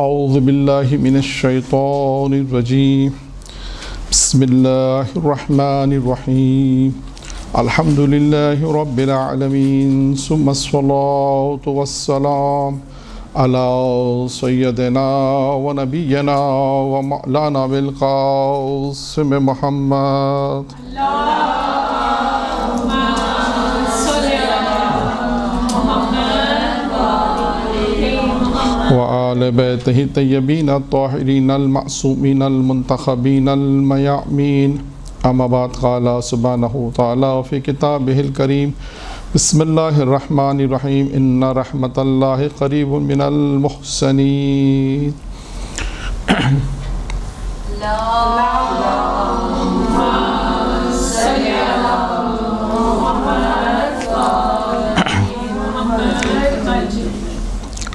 اعوذ باللہ من الشیطان الرجیم بسم اللہ الرحمن الرحیم الحمد للہ رب العالمین ثم الصلاة والسلام علی سیدنا و نبینا و مولانا بالقاسم محمد وآل بیتہ الطیبین الطاہرین المعصومین المنتخبین المیامین اما بعد قال سبحانہ تعالی فی کتابہ الکریم بسم اللہ الرحمن الرحیم ان رحمت اللہ قریب من المحسنین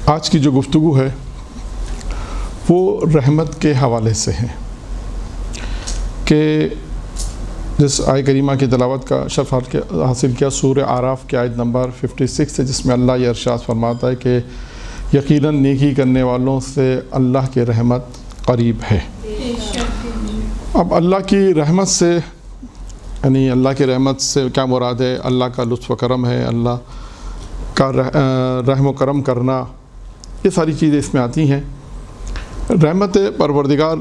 آج کی جو گفتگو ہے وہ رحمت کے حوالے سے ہے کہ جس آیہ کریمہ کی تلاوت کا شرف حاصل کیا سورہ اعراف کی آیت نمبر 56 ہے، جس میں اللہ یہ ارشاد فرماتا ہے کہ یقیناً نیکی کرنے والوں سے اللہ کی رحمت قریب ہے۔ اب اللہ کی رحمت سے یعنی اللہ کی رحمت سے کیا مراد ہے؟ اللہ کا لطف و کرم ہے، اللہ کا رحم و کرم کرنا، یہ ساری چیزیں اس میں آتی ہیں۔ رحمت پروردگار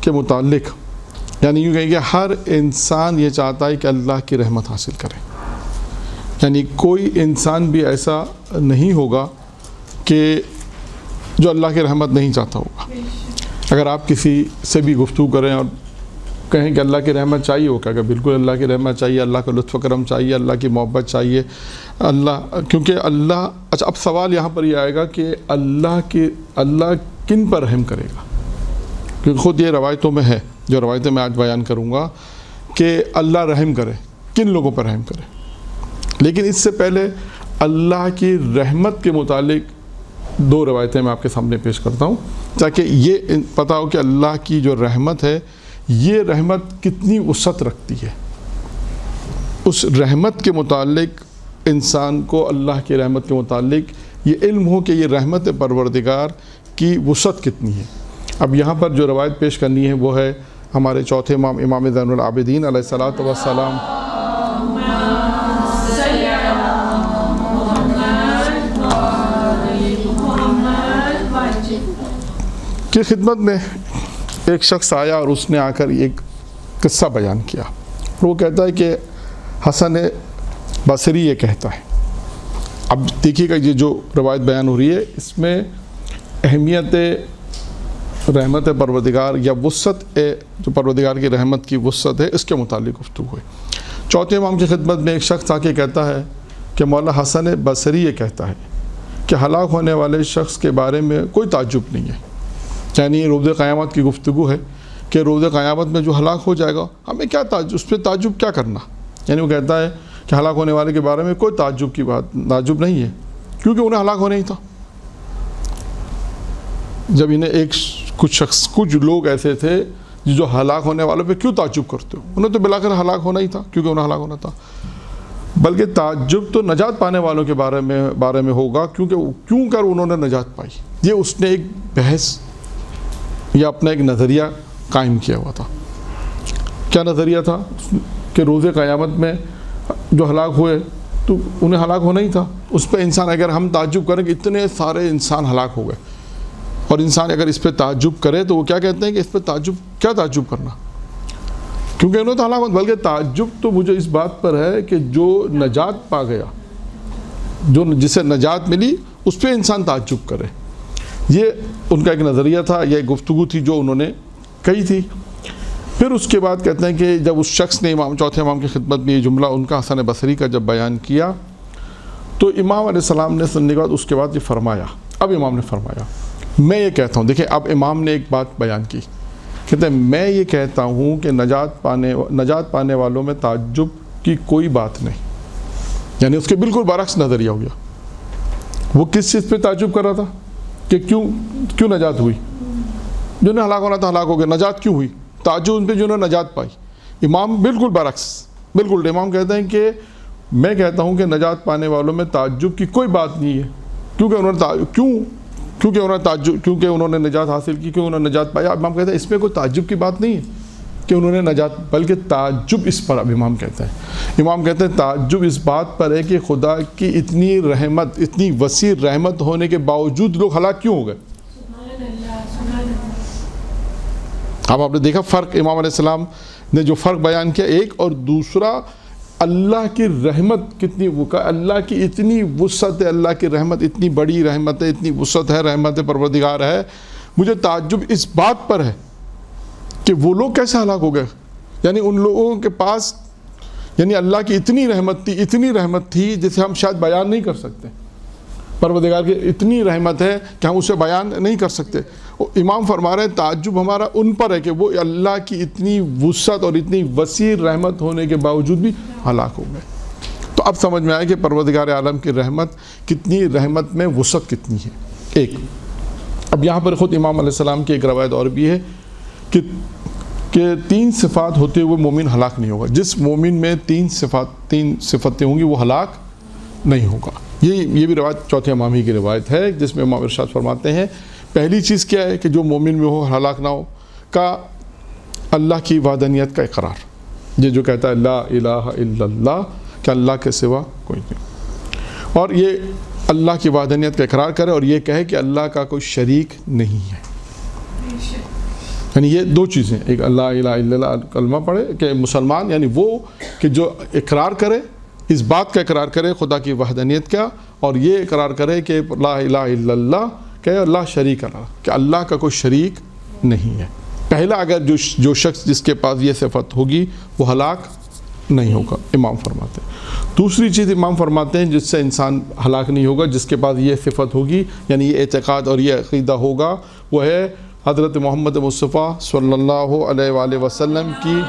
کے متعلق یعنی یوں کہیں کہ ہر انسان یہ چاہتا ہے کہ اللہ کی رحمت حاصل کرے، یعنی کوئی انسان بھی ایسا نہیں ہوگا کہ جو اللہ کی رحمت نہیں چاہتا ہوگا۔ اگر آپ کسی سے بھی گفتگو کریں اور کہیں کہ اللہ کی رحمت چاہیے، وہ کہے گا بالکل اللہ کی رحمت چاہیے، اللہ کا لطف و کرم چاہیے، اللہ کی محبت چاہیے، کیونکہ اللہ اچھا اب سوال یہاں پر یہ آئے گا کہ اللہ کن پر رحم کرے گا؟ کیونکہ خود یہ روایتوں میں ہے، جو روایتیں میں آج بیان کروں گا کہ اللہ رحم کرے، کن لوگوں پر رحم کرے۔ لیکن اس سے پہلے اللہ کی رحمت کے متعلق دو روایتیں میں آپ کے سامنے پیش کرتا ہوں تاکہ یہ پتہ ہو کہ اللہ کی جو رحمت ہے یہ رحمت کتنی وسعت رکھتی ہے۔ اس رحمت کے متعلق انسان کو اللہ کی رحمت کے متعلق یہ علم ہو کہ یہ رحمت پروردگار کی وسعت کتنی ہے۔ اب یہاں پر جو روایت پیش کرنی ہے وہ ہے ہمارے چوتھے امام امام زین العابدین علیہ الصلاۃ والسلام کی خدمت میں ایک شخص آیا اور اس نے آ کر ایک قصہ بیان کیا۔ وہ کہتا ہے کہ حسن بصری یہ کہتا ہے۔ اب دیکھیے گا یہ جو روایت بیان ہو رہی ہے اس میں اہمیت رحمت پروردگار یا وسعت جو پروردگار کی رحمت کی وسعت ہے اس کے متعلق گفتگو ہے۔ چوتھے امام کی خدمت میں ایک شخص آ کے کہتا ہے کہ مولا حسن بصری یہ کہتا ہے کہ ہلاک ہونے والے شخص کے بارے میں کوئی تعجب نہیں ہے، یعنی روز قیامت کی گفتگو ہے کہ روز قیامت میں جو ہلاک ہو جائے گا ہمیں کیا اس پہ تعجب کیا کرنا۔ یعنی وہ کہتا ہے کہ ہلاک ہونے والے کے بارے میں کوئی تعجب نہیں ہے کیونکہ انہیں ہلاک ہونا ہی تھا۔ جب انہیں کچھ لوگ ایسے تھے جو ہلاک ہونے والوں پہ کیوں تعجب کرتے ہو، انہیں تو بلاخر ہلاک ہونا ہی تھا کیونکہ انہیں ہلاک ہونا تھا، بلکہ تعجب تو نجات پانے والوں کے بارے میں ہوگا کیوں کر انہوں نے نجات پائی۔ یہ اس نے ایک بحث یا اپنا ایک نظریہ قائم کیا ہوا تھا۔ کیا نظریہ تھا؟ کہ روز قیامت میں جو ہلاک ہوئے تو انہیں ہلاک ہونا ہی تھا، اس پہ انسان اگر ہم تعجب کریں کہ اتنے سارے انسان ہلاک ہو گئے اور انسان اگر اس پہ تعجب کرے تو وہ کیا کہتے ہیں کہ اس پہ تعجب کرنا، کیونکہ انہوں تو ہلاک ہونا، بلکہ تعجب تو مجھے اس بات پر ہے کہ جو نجات پا گیا، جسے نجات ملی اس پہ انسان تعجب کرے۔ یہ ان کا ایک نظریہ تھا، یہ ایک گفتگو تھی جو انہوں نے کہی تھی۔ پھر اس کے بعد کہتے ہیں کہ جب اس شخص نے چوتھے امام کی خدمت میں یہ جملہ ان کا حسن بصری کا جب بیان کیا تو امام علیہ السلام نے سننے کے بعد اس کے بعد یہ فرمایا، اب امام نے فرمایا میں یہ کہتا ہوں، دیکھیں اب امام نے ایک بات بیان کی، کہتے ہیں میں یہ کہتا ہوں کہ نجات پانے والوں میں تعجب کی کوئی بات نہیں، یعنی اس کے بالکل برعکس نظریہ ہو گیا۔ وہ کس چیز پہ تعجب کر رہا تھا کہ کیوں نجات ہوئی، جنہیں ہلاک ہونا تھا ہلاک ہو گئے، نجات کیوں ہوئی، تعجب ان پہ جنہوں نے نجات پائی۔ امام بالکل برعکس، بالکل امام کہتے ہیں کہ میں کہتا ہوں کہ نجات پانے والوں میں تعجب کی کوئی بات نہیں ہے، کیونکہ انہوں نے کیونکہ انہوں نے نجات حاصل کی، کیوں انہوں نے نجات پایا. امام کہتے ہیں اس میں کوئی تعجب کی بات نہیں ہے کہ انہوں نے نجات، بلکہ تعجب اس پر، اب امام کہتے ہیں تعجب اس بات پر ہے کہ خدا کی اتنی رحمت، اتنی وسیع رحمت ہونے کے باوجود لوگ ہلاک کیوں ہو گئے. اب آپ نے دیکھا فرق، امام علیہ السلام نے جو فرق بیان کیا ایک، اور دوسرا اللہ کی رحمت کتنی، اللہ کی اتنی وسعت ہے، اللہ کی رحمت اتنی بڑی رحمت ہے، اتنی وسعت ہے، رحمت پروردگار ہے. مجھے تعجب اس بات پر ہے کہ وہ لوگ کیسے ہلاک ہو گئے. یعنی ان لوگوں کے پاس، یعنی اللہ کی اتنی رحمت تھی جسے ہم شاید بیان نہیں کر سکتے. پروردگار کی اتنی رحمت ہے کہ ہم اسے بیان نہیں کر سکتے. امام فرما رہے ہیں تعجب ہمارا ان پر ہے کہ وہ اللہ کی اتنی وسعت اور اتنی وسیع رحمت ہونے کے باوجود بھی ہلاک ہو گئے. تو اب سمجھ میں آئے کہ پروردگار عالم کی رحمت کتنی، رحمت میں وسعت کتنی ہے. ایک اب یہاں پر خود امام علیہ السلام کی ایک روایت اور بھی ہے کہ 3 صفات ہوتے ہوئے مومن ہلاک نہیں ہوگا. جس مومن میں 3 صفتیں ہوں گی وہ ہلاک نہیں ہوگا. یہ بھی روایت چوتھے امامی کی روایت ہے جس میں امام ارشاد فرماتے ہیں پہلی چیز کیا ہے کہ جو مومن میں ہو ہلاک نہ ہو کا اللہ کی وحدانیت کا اقرار. یہ جو کہتا ہے لا الہ الا اللہ کہ اللہ کے سوا کوئی نہیں، اور یہ اللہ کی وحدانیت کا اقرار کرے اور یہ کہے کہ اللہ کا کوئی شریک نہیں ہے. یعنی یہ 2 چیزیں، ایک اللہ الہ الا اللہ کلمہ پڑھے کہ مسلمان، یعنی وہ کہ جو اقرار کرے، اس بات کا اقرار کرے خدا کی وحدانیت کا، اور یہ اقرار کرے کہ لا الہ الا اللہ کہ اللہ شریک اللہ، کہ اللہ کا کوئی شریک نہیں ہے. پہلا اگر جو شخص جس کے پاس یہ صفت ہوگی وہ ہلاک نہیں ہوگا امام فرماتے ہیں. دوسری چیز امام فرماتے ہیں جس سے انسان ہلاک نہیں ہوگا، جس کے پاس یہ صفت ہوگی، یعنی یہ اعتقاد اور یہ عقیدہ ہوگا، وہ ہے حضرت محمد مصطفیٰ صلی اللہ علیہ وآلہ وسلم کی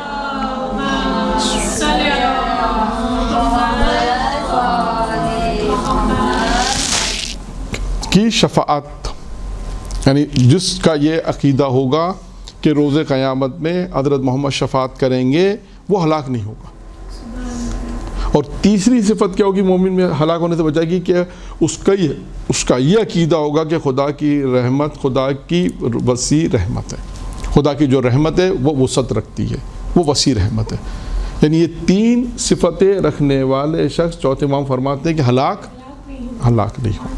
شفاعت. یعنی جس کا یہ عقیدہ ہوگا کہ روز قیامت میں حضرت محمد شفاعت کریں گے وہ ہلاک نہیں ہوگا. اور تیسری صفت کیا ہوگی مومن میں ہلاک ہونے سے بچائے گی کہ اس کا یہ عقیدہ ہوگا کہ خدا کی رحمت، خدا کی وسیع رحمت ہے، خدا کی جو رحمت ہے وہ وسعت رکھتی ہے، وہ وسیع رحمت ہے. یعنی یہ 3 صفتیں رکھنے والے شخص چوتھے امام فرماتے ہیں کہ ہلاک نہیں ہوگا.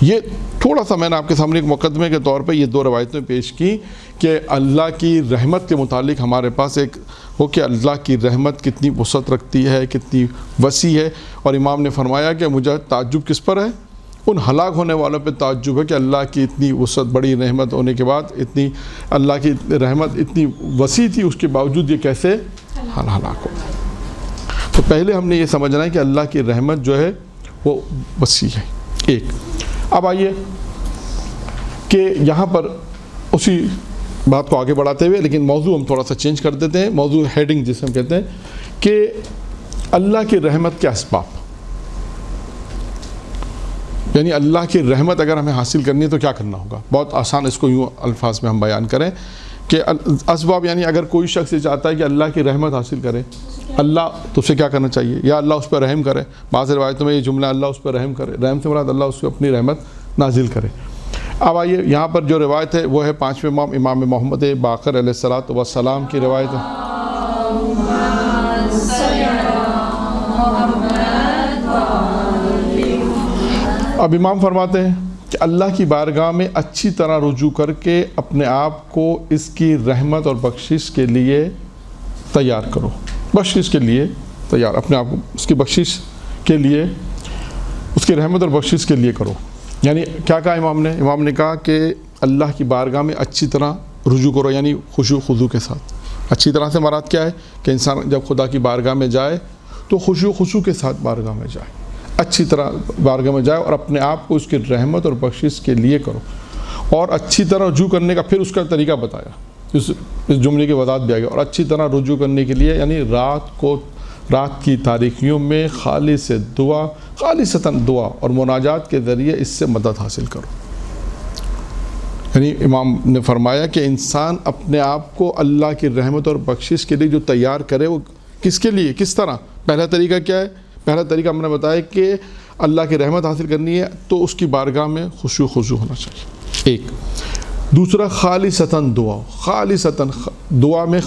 یہ تھوڑا سا میں نے آپ کے سامنے ایک مقدمے کے طور پہ یہ 2 روایتیں پیش کی کہ اللہ کی رحمت کے متعلق ہمارے پاس ایک ہو کہ اللہ کی رحمت کتنی وسعت رکھتی ہے، کتنی وسیع ہے. اور امام نے فرمایا کہ مجھے تعجب کس پر ہے؟ ان ہلاک ہونے والوں پہ تعجب ہے کہ اللہ کی اتنی وسعت، بڑی رحمت ہونے کے بعد اتنی اللہ کی رحمت اتنی وسیع تھی، اس کے باوجود یہ کیسے ہلاک ہو. تو پہلے ہم نے یہ سمجھنا ہے کہ اللہ کی رحمت جو ہے وہ وسیع ہے. ایک اب آئیے کہ یہاں پر اسی بات کو آگے بڑھاتے ہوئے لیکن موضوع ہم تھوڑا سا چینج کر دیتے ہیں. موضوع ہیڈنگ جسے ہم کہتے ہیں کہ اللہ کی رحمت کے اسباب، یعنی اللہ کی رحمت اگر ہمیں حاصل کرنی ہے تو کیا کرنا ہوگا. بہت آسان اس کو یوں الفاظ میں ہم بیان کریں کہ اسباب، یعنی اگر کوئی شخص یہ چاہتا ہے کہ اللہ کی رحمت حاصل کرے، اللہ تو اسے کیا کرنا چاہیے؟ یا اللہ اس پر رحم کرے. بعض روایتوں میں یہ جملہ اللہ اس پر رحم کرے، رحم سے مراد اللہ اس کو اپنی رحمت نازل کرے. اب آئیے یہاں پر جو روایت ہے وہ ہے 5ویں امام امام محمد باقر علیہ السلام کی روایت ہے. اب امام فرماتے ہیں کہ اللہ کی بارگاہ میں اچھی طرح رجوع کر کے اپنے آپ کو اس کی رحمت اور بخشش کے لیے تیار کرو. بخشش کے لیے تیار، اپنے آپ کو اس کی بخشش کے لیے، اس کی رحمت اور بخشش کے لیے کرو. یعنی کیا کہا امام نے کہا کہ اللہ کی بارگاہ میں اچھی طرح رجوع کرو، یعنی خشوع خضوع کے ساتھ. اچھی طرح سے مراد کیا ہے کہ انسان جب خدا کی بارگاہ میں جائے تو خشوع خضوع کے ساتھ بارگاہ میں جائے، اچھی طرح بارگاہ میں جائے اور اپنے آپ کو اس کی رحمت اور بخشش کے لیے کرو. اور اچھی طرح رجوع کرنے کا پھر اس کا طریقہ بتایا، اس جملے کی وضاحت بھی آ گئی. اور اچھی طرح رجوع کرنے کے لیے یعنی رات کی تاریکیوں میں خالصتاً دعا اور مناجات کے ذریعے اس سے مدد حاصل کرو. یعنی امام نے فرمایا کہ انسان اپنے آپ کو اللہ کی رحمت اور بخشش کے لیے جو تیار کرے وہ کس کے لیے، کس طرح. پہلا طریقہ کیا ہے؟ پہلا طریقہ ہم نے بتایا کہ اللہ کی رحمت حاصل کرنی ہے تو اس کی بارگاہ میں خشوع خضوع ہونا چاہیے، ایک۔ دوسرا خالصتاً دعا، خالصتاً دعا میں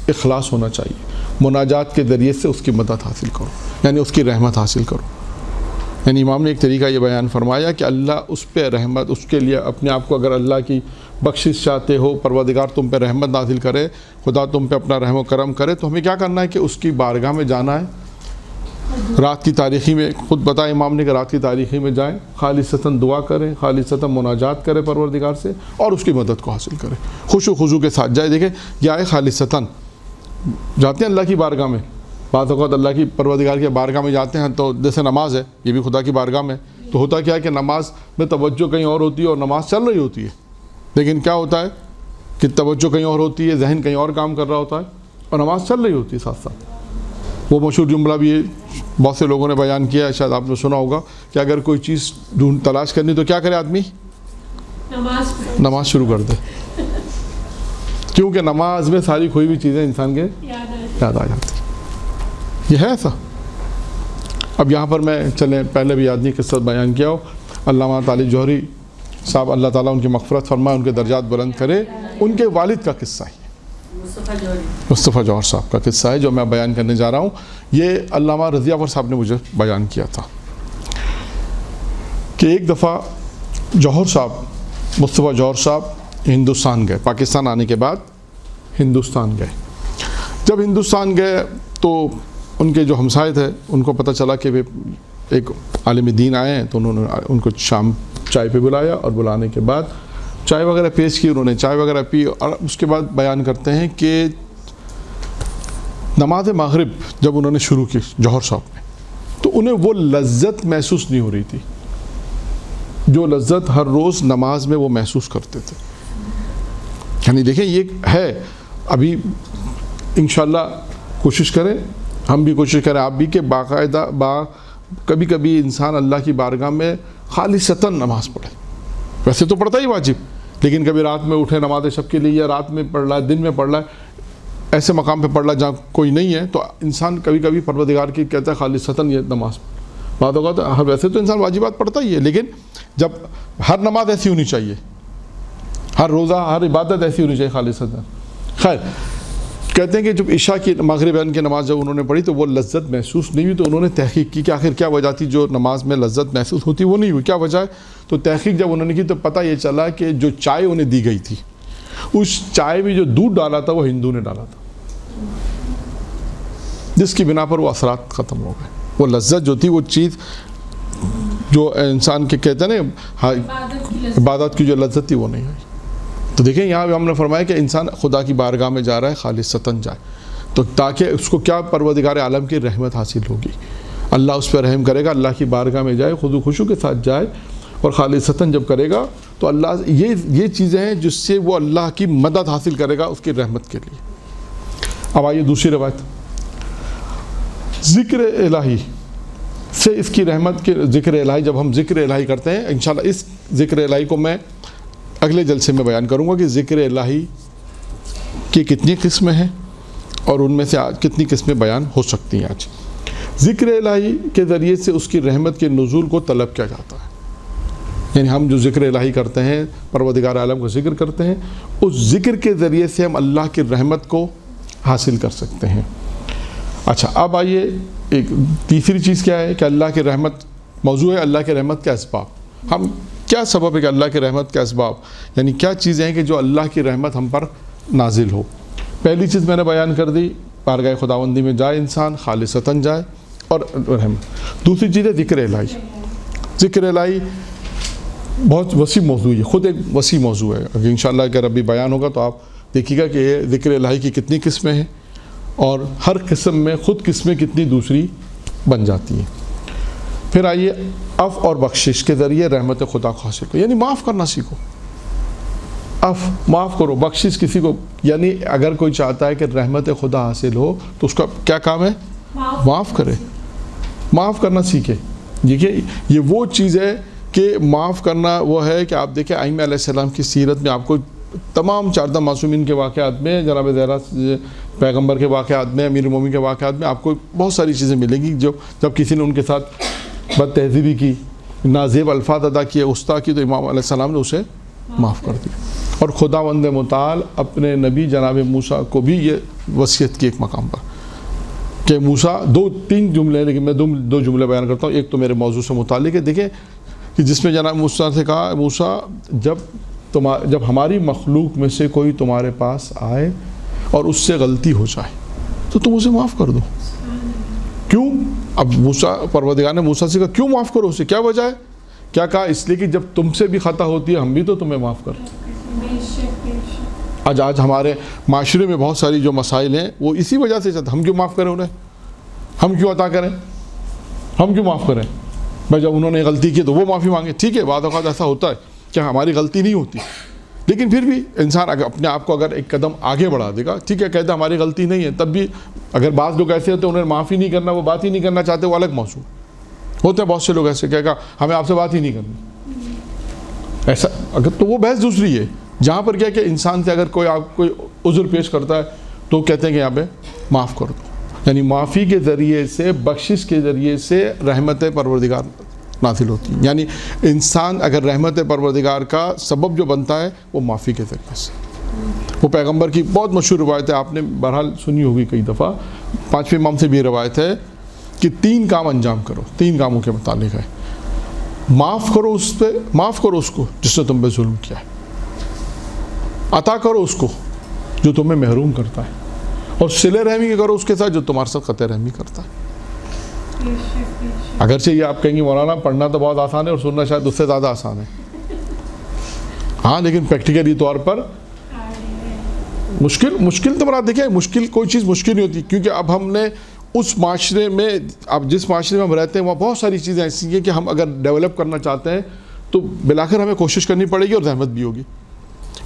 اخلاص ہونا چاہیے، مناجات کے ذریعے سے اس کی مدد حاصل کرو، یعنی اس کی رحمت حاصل کرو۔ یعنی امام نے ایک طریقہ یہ بیان فرمایا کہ اللہ اس پہ رحمت، اس کے لیے اپنے آپ کو اگر اللہ کی بخشش چاہتے ہو، پروردگار تم پہ رحمت نازل کرے، خدا تم پہ اپنا رحم و کرم کرے، تو ہمیں کیا کرنا ہے کہ اس کی بارگاہ میں جانا ہے۔ رات کی تاریخی میں خود بتائے امام نے کہ رات کی تاریخی میں جائیں، خالصتاً دعا کریں، خالصتاً مناجات کریں پروردگار سے اور اس کی مدد کو حاصل کریں، خشوع خضوع کے ساتھ جائے۔ دیکھیں یہ آئے خالصتاً، جاتے ہیں اللہ کی بارگاہ میں، بعض اوقات اللہ کی پروردگار کی بارگاہ میں جاتے ہیں تو جیسے نماز ہے، یہ بھی خدا کی بارگاہ میں، تو ہوتا کیا ہے کہ نماز میں توجہ کہیں اور ہوتی ہے اور نماز چل رہی ہوتی ہے، لیکن کیا ہوتا ہے کہ توجہ کہیں اور ہوتی ہے، ذہن کہیں اور کام کر رہا ہوتا ہے اور نماز چل رہی ہوتی ہے ساتھ ساتھ۔ وہ مشہور جملہ بھی بہت سے لوگوں نے بیان کیا ہے، شاید آپ نے سنا ہوگا کہ اگر کوئی چیز تلاش کرنی تو کیا کرے آدمی؟ نماز شروع کر دے، کیونکہ نماز میں ساری کھوئی ہوئی چیزیں انسان کے یاد آ جاتی۔ یہ ہے ایسا۔ اب یہاں پر میں چلیں پہلے بھی آدمی قصہ بیان کیا ہو، علامہ طالب جوہری صاحب اللہ تعالیٰ ان کی مغفرت فرمائے، ان کے درجات بلند کرے، ان کے والد کا قصہ ہے، مصطفیٰ جوہر صاحب کا قصہ ہے جو میں بیان کرنے جا رہا ہوں۔ یہ علامہ رضی افر صاحب نے مجھے بیان کیا تھا کہ ایک دفعہ جوہر صاحب، مصطفیٰ جوہر صاحب ہندوستان گئے، پاکستان آنے کے بعد ہندوستان گئے۔ جب ہندوستان گئے تو ان کے جو ہمسائے تھے ان کو پتہ چلا کہ ایک عالم دین آئے ہیں، تو انہوں نے ان کو شام چائے پہ بلایا اور بلانے کے بعد چائے وغیرہ پیش کی، انہوں نے چائے وغیرہ پی اور اس کے بعد بیان کرتے ہیں کہ نماز مغرب جب انہوں نے شروع کی جوہر صاحب نے، تو انہیں وہ لذت محسوس نہیں ہو رہی تھی جو لذت ہر روز نماز میں وہ محسوس کرتے تھے۔ یعنی دیکھیں یہ ہے، ابھی انشاءاللہ کوشش کریں، ہم بھی کوشش کریں، آپ بھی، کہ باقاعدہ کبھی کبھی انسان اللہ کی بارگاہ میں خالصتاً نماز پڑھے۔ ویسے تو پڑھتا ہی واجب، لیکن کبھی رات میں اٹھے نماز شب کے لیے، یا رات میں پڑھ رہا ہے، دن میں پڑھ رہا ہے، ایسے مقام پہ پڑھ رہا ہے جہاں کوئی نہیں ہے، تو انسان کبھی کبھی پروردگار کی کہتا ہے خالصتاً یہ نماز۔ بعض اوقات ویسے تو انسان واجبات پڑھتا ہی ہے، لیکن جب ہر نماز ایسی ہونی چاہیے، ہر روزہ ہر عبادت ایسی ہونی چاہیے خالصتاً۔ خیر کہتے ہیں کہ جب عشاء کی مغربین کی نماز جب انہوں نے پڑھی تو وہ لذت محسوس نہیں ہوئی، تو انہوں نے تحقیق کی کہ آخر کیا وجہ تھی جو نماز میں لذت محسوس ہوتی وہ نہیں ہوئی، کیا وجہ ہے؟ تو تحقیق جب انہوں نے کی تو پتہ یہ چلا کہ جو چائے انہیں دی گئی تھی، اس چائے میں جو دودھ ڈالا تھا وہ ہندو نے ڈالا تھا، جس کی بنا پر وہ اثرات ختم ہو گئے۔ وہ لذت جو تھی، وہ چیز جو انسان کے کہتے ہیں نا عبادت کی جو لذت تھی وہ نہیں آئی۔ تو دیکھیں یہاں بھی ہم نے فرمایا کہ انسان خدا کی بارگاہ میں جا رہا ہے خالصتاً جائے، تو تاکہ اس کو کیا پروردگار عالم کی رحمت حاصل ہوگی، اللہ اس پہ رحم کرے گا، اللہ کی بارگاہ میں جائے، خضوع خشوع کے ساتھ جائے اور خالصتاً جب کرے گا تو اللہ یہ چیزیں ہیں جس سے وہ اللہ کی مدد حاصل کرے گا اس کی رحمت کے لیے۔ اب آئیے دوسری روایت، ذکر الہی سے اس کی رحمت کے ذکر الہی، جب ہم ذکر الہی کرتے ہیں انشاءاللہ اس ذکر الہی کو میں اگلے جلسے میں بیان کروں گا کہ ذکر الہی کی کتنی قسمیں ہیں اور ان میں سے آج کتنی قسمیں بیان ہو سکتی ہیں۔ آج ذکر الہی کے ذریعے سے اس کی رحمت کے نزول کو طلب کیا جاتا ہے، یعنی ہم جو ذکر الہی کرتے ہیں، پروردگار عالم کو ذکر کرتے ہیں، اس ذکر کے ذریعے سے ہم اللہ کی رحمت کو حاصل کر سکتے ہیں۔ اچھا اب آئیے ایک تیسری چیز کیا ہے کہ اللہ کی رحمت، موضوع ہے اللہ کی رحمت کے اسباب۔ ہم کیا سبب ہے کہ اللہ کی رحمت کے اسباب، یعنی کیا چیزیں ہیں کہ جو اللہ کی رحمت ہم پر نازل ہو۔ پہلی چیز میں نے بیان کر دی، بارگاہ خداوندی میں جائے انسان، خالصتاً جائے اور رحمت۔ دوسری چیز ہے ذکر الہی۔ ذکر الہی بہت وسیع موضوع ہے، خود ایک وسیع موضوع ہے، اگر انشاءاللہ اگر ابھی بیان ہوگا تو آپ دیکھیے گا کہ یہ ذکر الہی کی کتنی قسمیں ہیں اور ہر قسم میں خود قسمیں کتنی دوسری بن جاتی ہیں۔ پھر آئیے عفو اور بخشش کے ذریعے رحمت خدا کو حاصل کرو، یعنی معاف کرنا سیکھو۔ عفو معاف کرو، بخشش کسی کو، یعنی اگر کوئی چاہتا ہے کہ رحمت خدا حاصل ہو تو اس کا کیا کام ہے؟ معاف کرے، معاف کرنا سیکھے۔ دیکھیے یہ وہ چیز ہے کہ معاف کرنا وہ ہے کہ آپ دیکھیں ائمہ علیہ السلام کی سیرت میں آپ کو تمام 14 معصومین کے واقعات میں، جناب زہرا پیغمبر کے واقعات میں، امیر المومنین کے واقعات میں آپ کو بہت ساری چیزیں ملیں گی جو جب کسی نے ان کے ساتھ بد تہذیبی کی، نازیب الفاظ ادا کیے، غصہ کی، تو امام علیہ السلام نے اسے معاف کر دیا. اور خداوند متعال اپنے نبی جناب موسیٰ کو بھی یہ وصیت کی ایک مقام پر کہ موسیٰ، تین جملے، لیکن میں دو جملے بیان کرتا ہوں. ایک تو میرے موضوع سے متعلق ہے. دیکھیں کہ جس میں جناب موسیٰ سے کہا، موسیٰ جب ہماری مخلوق میں سے کوئی تمہارے پاس آئے اور اس سے غلطی ہو جائے تو تم اسے معاف کر دو. کیوں؟ اب موسیٰ، پروردگار نے موسیٰ سے کہا کیوں معاف کرو اسے، کیا وجہ ہے؟ کیا کہا؟ اس لیے کہ جب تم سے بھی خطا ہوتی ہے ہم بھی تو تمہیں معاف کر. آج ہمارے معاشرے میں بہت ساری جو مسائل ہیں وہ اسی وجہ سے چلتا. ہم کیوں معاف کریں انہیں؟ ہم کیوں عطا کریں؟ ہم کیوں معاف کریں؟ بھائی جب انہوں نے غلطی کی تو وہ معافی مانگے. ٹھیک ہے، بعض اوقات ایسا ہوتا ہے کہ ہماری غلطی نہیں ہوتی، لیکن پھر بھی انسان اپنے آپ کو اگر ایک قدم آگے بڑھا دے گا، ٹھیک ہے کہتا ہماری غلطی نہیں ہے، تب بھی اگر بعض لوگ ایسے ہوتے ہیں انہیں معافی نہیں کرنا، وہ بات ہی نہیں کرنا چاہتے، وہ الگ موضوع ہوتے ہیں. بہت سے لوگ ایسے کہا ہمیں آپ سے بات ہی نہیں کرنی، ایسا اگر تو وہ بحث دوسری ہے. جہاں پر کیا کہ انسان سے اگر کوئی عذر پیش کرتا ہے تو کہتے ہیں کہ یہاں پہ معاف کر دو. یعنی معافی کے ذریعے سے، بخشش کے ذریعے سے رحمت پروردگار نازل ہوتی ہے. یعنی انسان اگر رحمت پروردگار کا سبب جو بنتا ہے وہ معافی کے ذریعے سے. وہ پیغمبر کی بہت مشہور روایت ہے، آپ نے بہرحال سنی ہوگی کئی دفعہ. 5ویں امام سے بھی روایت ہے کہ 3 کام انجام کرو. 3 کاموں کے متعلق ہے. معاف کرو معاف کرو اس کو جس نے تم پہ ظلم کیا ہے. عطا کرو اس کو جو تمہیں محروم کرتا ہے. اور صلہ رحمی کرو اس کے ساتھ جو تمہارے ساتھ قطع رحمی کرتا ہے. اگرچہ یہ آپ کہیں گے مولانا پڑھنا تو بہت آسان ہے اور سننا شاید اس سے زیادہ آسان ہے. ہاں لیکن پریکٹیکلی طور پر مشکل تو مراد دیکھیں، مشکل کوئی چیز مشکل نہیں ہوتی، کیونکہ اب ہم نے اس معاشرے میں، اب جس معاشرے میں ہم رہتے ہیں وہاں بہت ساری چیزیں ایسی ہیں کہ ہم اگر ڈیولپ کرنا چاہتے ہیں تو بالآخر ہمیں کوشش کرنی پڑے گی اور زحمت بھی ہوگی.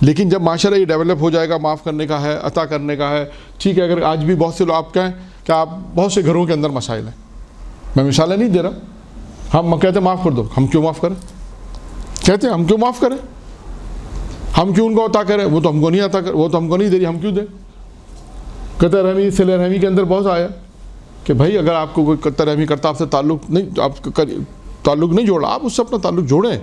لیکن جب معاشرہ یہ ڈیولپ ہو جائے گا، معاف کرنے کا ہے، عطا کرنے کا ہے، ٹھیک ہے. اگر آج بھی بہت سے لوگ آپ کہیں کہ آپ بہت سے گھروں کے اندر مسائل ہیں، میں مثالیں نہیں دے رہا، ہم کہتے ہیں معاف کر دو، ہم کیوں معاف کریں؟ کہتے ہیں ہم کیوں معاف کریں، ہم کیوں ان کو عطا کریں، وہ تو ہم کو نہیں عطا کر، وہ تو ہم کو نہیں دے رہی، ہم کیوں دیں؟ قطع رحمی، صلہ رحمی کے اندر بہت آیا کہ بھائی اگر آپ کو کوئی قطع رحمی کرتا، آپ سے تعلق نہیں جوڑا، آپ اس سے اپنا تعلق جوڑیں.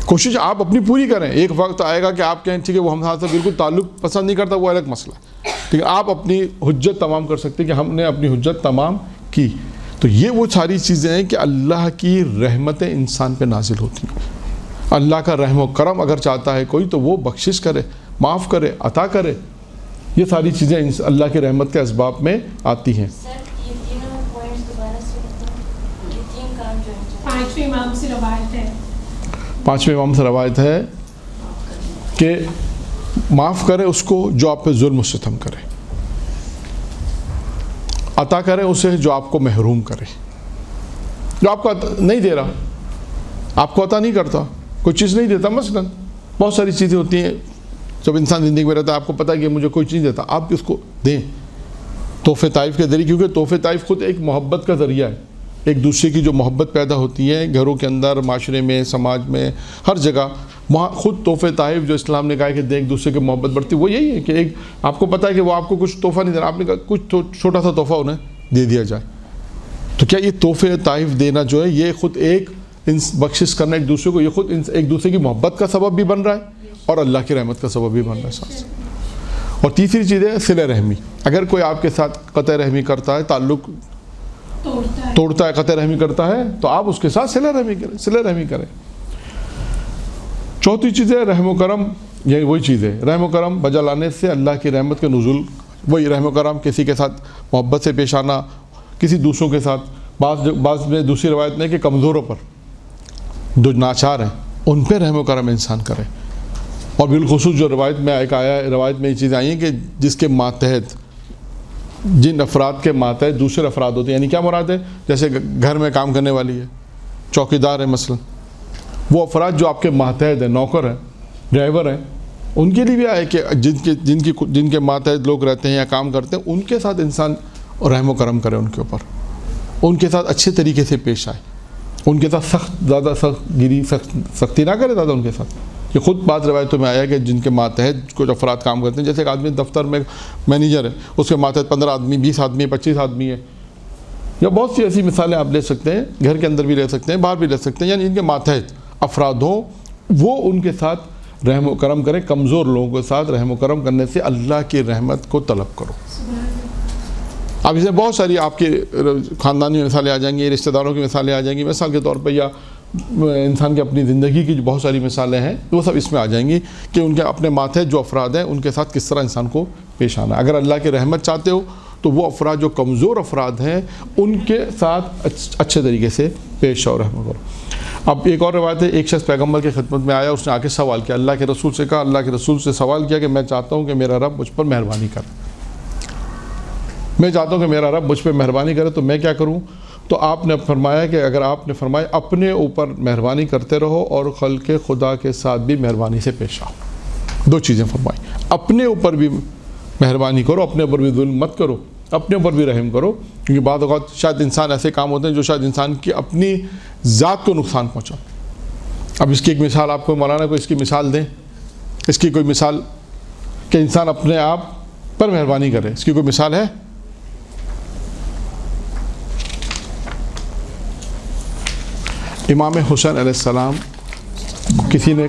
کوشش آپ اپنی پوری کریں. ایک وقت آئے گا کہ آپ کہیں ٹھیک ہے وہ ہم سے بالکل تعلق پسند نہیں کرتا، وہ الگ مسئلہ ہے، لیکن آپ اپنی حجت تمام کر سکتے کہ ہم نے اپنی حجت تمام کی. تو یہ وہ ساری چیزیں ہیں کہ اللہ کی رحمتیں انسان پہ نازل ہوتی ہیں. اللہ کا رحم و کرم اگر چاہتا ہے کوئی تو وہ بخشش کرے، معاف کرے، عطا کرے. یہ ساری چیزیں اللہ کی رحمت کے اسباب میں آتی ہیں. پانچویں امام سے روایت ہے کہ معاف کرے اس کو جو آپ پہ ظلم و ستم کرے، عطا کرے اسے جو آپ کو محروم کرے. جو آپ کو نہیں دے رہا، آپ کو عطا نہیں کرتا، کوئی چیز نہیں دیتا، مثلا بہت ساری چیزیں ہوتی ہیں جب انسان زندگی میں رہتا ہے، آپ کو پتہ ہے کہ مجھے کوئی چیز دیتا، آپ اس کو دیں تحفے طائف کے ذریعے، کیونکہ تحفے طائف خود ایک محبت کا ذریعہ ہے. ایک دوسرے کی جو محبت پیدا ہوتی ہے گھروں کے اندر، معاشرے میں، سماج میں، ہر جگہ، وہاں خود تحفے طائف جو اسلام نے کہا ہے کہ ایک دوسرے کی محبت بڑھتی، وہ یہی ہے کہ ایک آپ کو پتہ ہے کہ وہ آپ کو کچھ تحفہ نہیں دینا، آپ نے کہا کچھ چھوٹا سا تحفہ انہیں دے دیا جائے. تو کیا یہ تحفے طائف دینا جو ہے یہ خود ایک بخشش کرنا ایک دوسرے کو، یہ خود ایک دوسرے کی محبت کا سبب بھی بن رہا ہے اور اللہ کی رحمت کا سبب بھی بن رہا ہے ساتھ. اور تیسری چیز ہے صلہ رحمی. اگر کوئی آپ کے ساتھ قطع رحمی کرتا ہے، تعلق توڑتا ہے، قطع رحمی کرتا ہے، تو آپ اس کے ساتھ صلہ رحمی کریں. چوتھی چیز ہے رحم و کرم. یہ وہی چیز ہے، رحم و کرم بجا لانے سے اللہ کی رحمت کے نزول. وہی رحم و کرم، کسی کے ساتھ محبت سے پیش آنا، کسی دوسروں کے ساتھ. بعض میں دوسری روایت میں کہ کمزوروں پر، جو ناچار ہیں ان پہ رحم و کرم انسان کرے. اور بالخصوص جو روایت میں ایک آیا ہے، روایت میں یہ چیزیں آئی ہیں کہ جس کے ماتحت، جن افراد کے ماتحت دوسرے افراد ہوتے ہیں. یعنی کیا مراد ہے؟ جیسے گھر میں کام کرنے والی ہے، چوکیدار ہے مثلا، وہ افراد جو آپ کے ماتحت ہیں، نوکر ہیں، ڈرائیور ہیں، ان کے لیے بھی آئے کہ جن کے ماتحت لوگ رہتے ہیں یا کام کرتے ہیں، ان کے ساتھ انسان رحم و کرم کرے، ان کے اوپر، ان کے ساتھ اچھے طریقے سے پیش آئے، ان کے ساتھ زیادہ سختی نہ کرے زیادہ ان کے ساتھ. یہ خود بعض روایتوں میں آیا کہ جن کے ماتحت کچھ افراد کام کرتے ہیں، جیسے ایک آدمی دفتر میں مینیجر ہے، اس کے ماتحت 15 آدمی، 20 آدمی، 25 آدمی ہے، یا بہت سی ایسی مثالیں آپ لے سکتے ہیں، گھر کے اندر بھی لے سکتے ہیں، باہر بھی لے سکتے ہیں، یعنی ان کے ماتحت افراد ہوں، وہ ان کے ساتھ رحم و کرم کریں. کمزور لوگوں کے ساتھ رحم و کرم کرنے سے اللہ کی رحمت کو طلب کرو. اب اسے بہت ساری آپ کے خاندانی مثالیں آ جائیں گی، رشتہ داروں کی مثالیں آ جائیں گی، مثال کے طور پہ، یا انسان کی اپنی زندگی کی جو بہت ساری مثالیں ہیں وہ سب اس میں آ جائیں گی کہ ان کے اپنے ماتحت جو افراد ہیں ان کے ساتھ کس طرح انسان کو پیش آنا ہے. اگر اللہ کی رحمت چاہتے ہو تو وہ افراد جو کمزور افراد ہیں ان کے ساتھ اچھے طریقے سے پیش آؤ، رحم کرو. اب ایک اور روایت ہے، ایک شخص پیغمبر کی خدمت میں آیا، اس نے آ کے سوال کیا، اللہ کے رسول سے کہا، اللہ کے رسول سے سوال کیا کہ میں چاہتا ہوں کہ میرا رب مجھ پر مہربانی کرے، میں چاہتا ہوں کہ میرا رب مجھ پہ مہربانی کرے، تو میں کیا کروں؟ تو آپ نے فرمایا کہ اگر آپ نے فرمایا اپنے اوپر مہربانی کرتے رہو اور خلق خدا کے ساتھ بھی مہربانی سے پیش آؤ. دو چیزیں فرمائی، اپنے اوپر بھی مہربانی کرو، اپنے اوپر بھی ظلم مت کرو، اپنے اوپر بھی رحم کرو، کیونکہ بعض اوقات شاید انسان ایسے کام ہوتے ہیں جو شاید انسان کی اپنی ذات کو نقصان پہنچا. اب اس کی ایک مثال آپ کو مولانا کو اس کی مثال دیں، اس کی کوئی مثال کہ انسان اپنے آپ پر مہربانی کرے، اس کی کوئی مثال ہے؟ امام حسین علیہ السلام کسی نے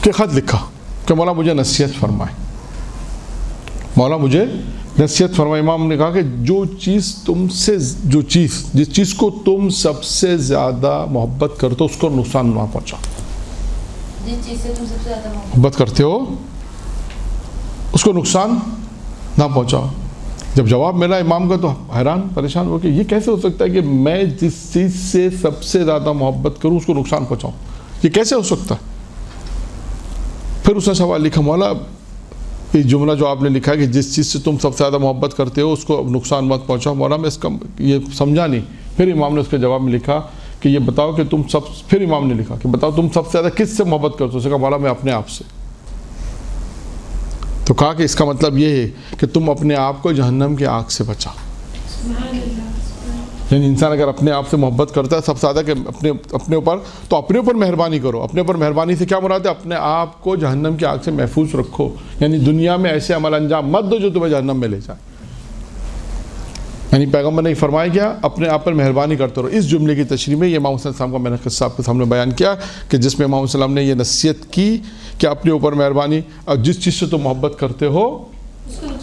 کہ خط لکھا کہ مولا مجھے نصیحت فرمائے، مولا مجھے نصیحت فرمائے. امام نے کہا کہ جس چیز کو تم سب سے زیادہ محبت کرتے ہو اس کو نقصان نہ پہنچا. جس چیز سے تم سب سے زیادہ محبت کرتے ہو اس کو نقصان نہ پہنچاؤ. جب جواب ملا امام کا تو حیران پریشان ہو کہ یہ کیسے ہو سکتا ہے کہ میں جس چیز سے سب سے زیادہ محبت کروں اس کو نقصان پہنچاؤں، یہ کیسے ہو سکتا ہے؟ پھر اس نے سوال لکھا، مولا یہ جملہ جو آپ نے لکھا ہے کہ جس چیز سے تم سب سے زیادہ محبت کرتے ہو اس کو نقصان مت پہنچاؤ، مولا میں اس کا یہ سمجھا نہیں. پھر امام نے اس کے جواب میں لکھا کہ یہ بتاؤ کہ پھر امام نے لکھا کہ بتاؤ تم سب سے زیادہ کس سے محبت کرتے ہو؟ اس نے کہا مولا میں اپنے آپ سے. تو کہا کہ اس کا مطلب یہ ہے کہ تم اپنے آپ کو جہنم کی آگ سے بچا. یعنی انسان اگر اپنے آپ سے محبت کرتا ہے سب سے زیادہ کہ اپنے اوپر، تو اپنے اوپر مہربانی کرو. اپنے اوپر مہربانی سے کیا مراد ہے؟ اپنے آپ کو جہنم کی آگ سے محفوظ رکھو، یعنی دنیا میں ایسے عمل انجام مت دو جو تمہیں جہنم میں لے جائے. یعنی پیغمبر نے فرمایا کیا اپنے آپ پر مہربانی کرتے رہو. اس جملے کی تشریح میں یہ امام حسین صاحب کا میں نے قصہ آپ کے سامنے بیان کیا کہ جس میں امام السلام نے یہ نصیحت کی کہ اپنے اوپر مہربانی اور جس چیز سے تم محبت کرتے ہو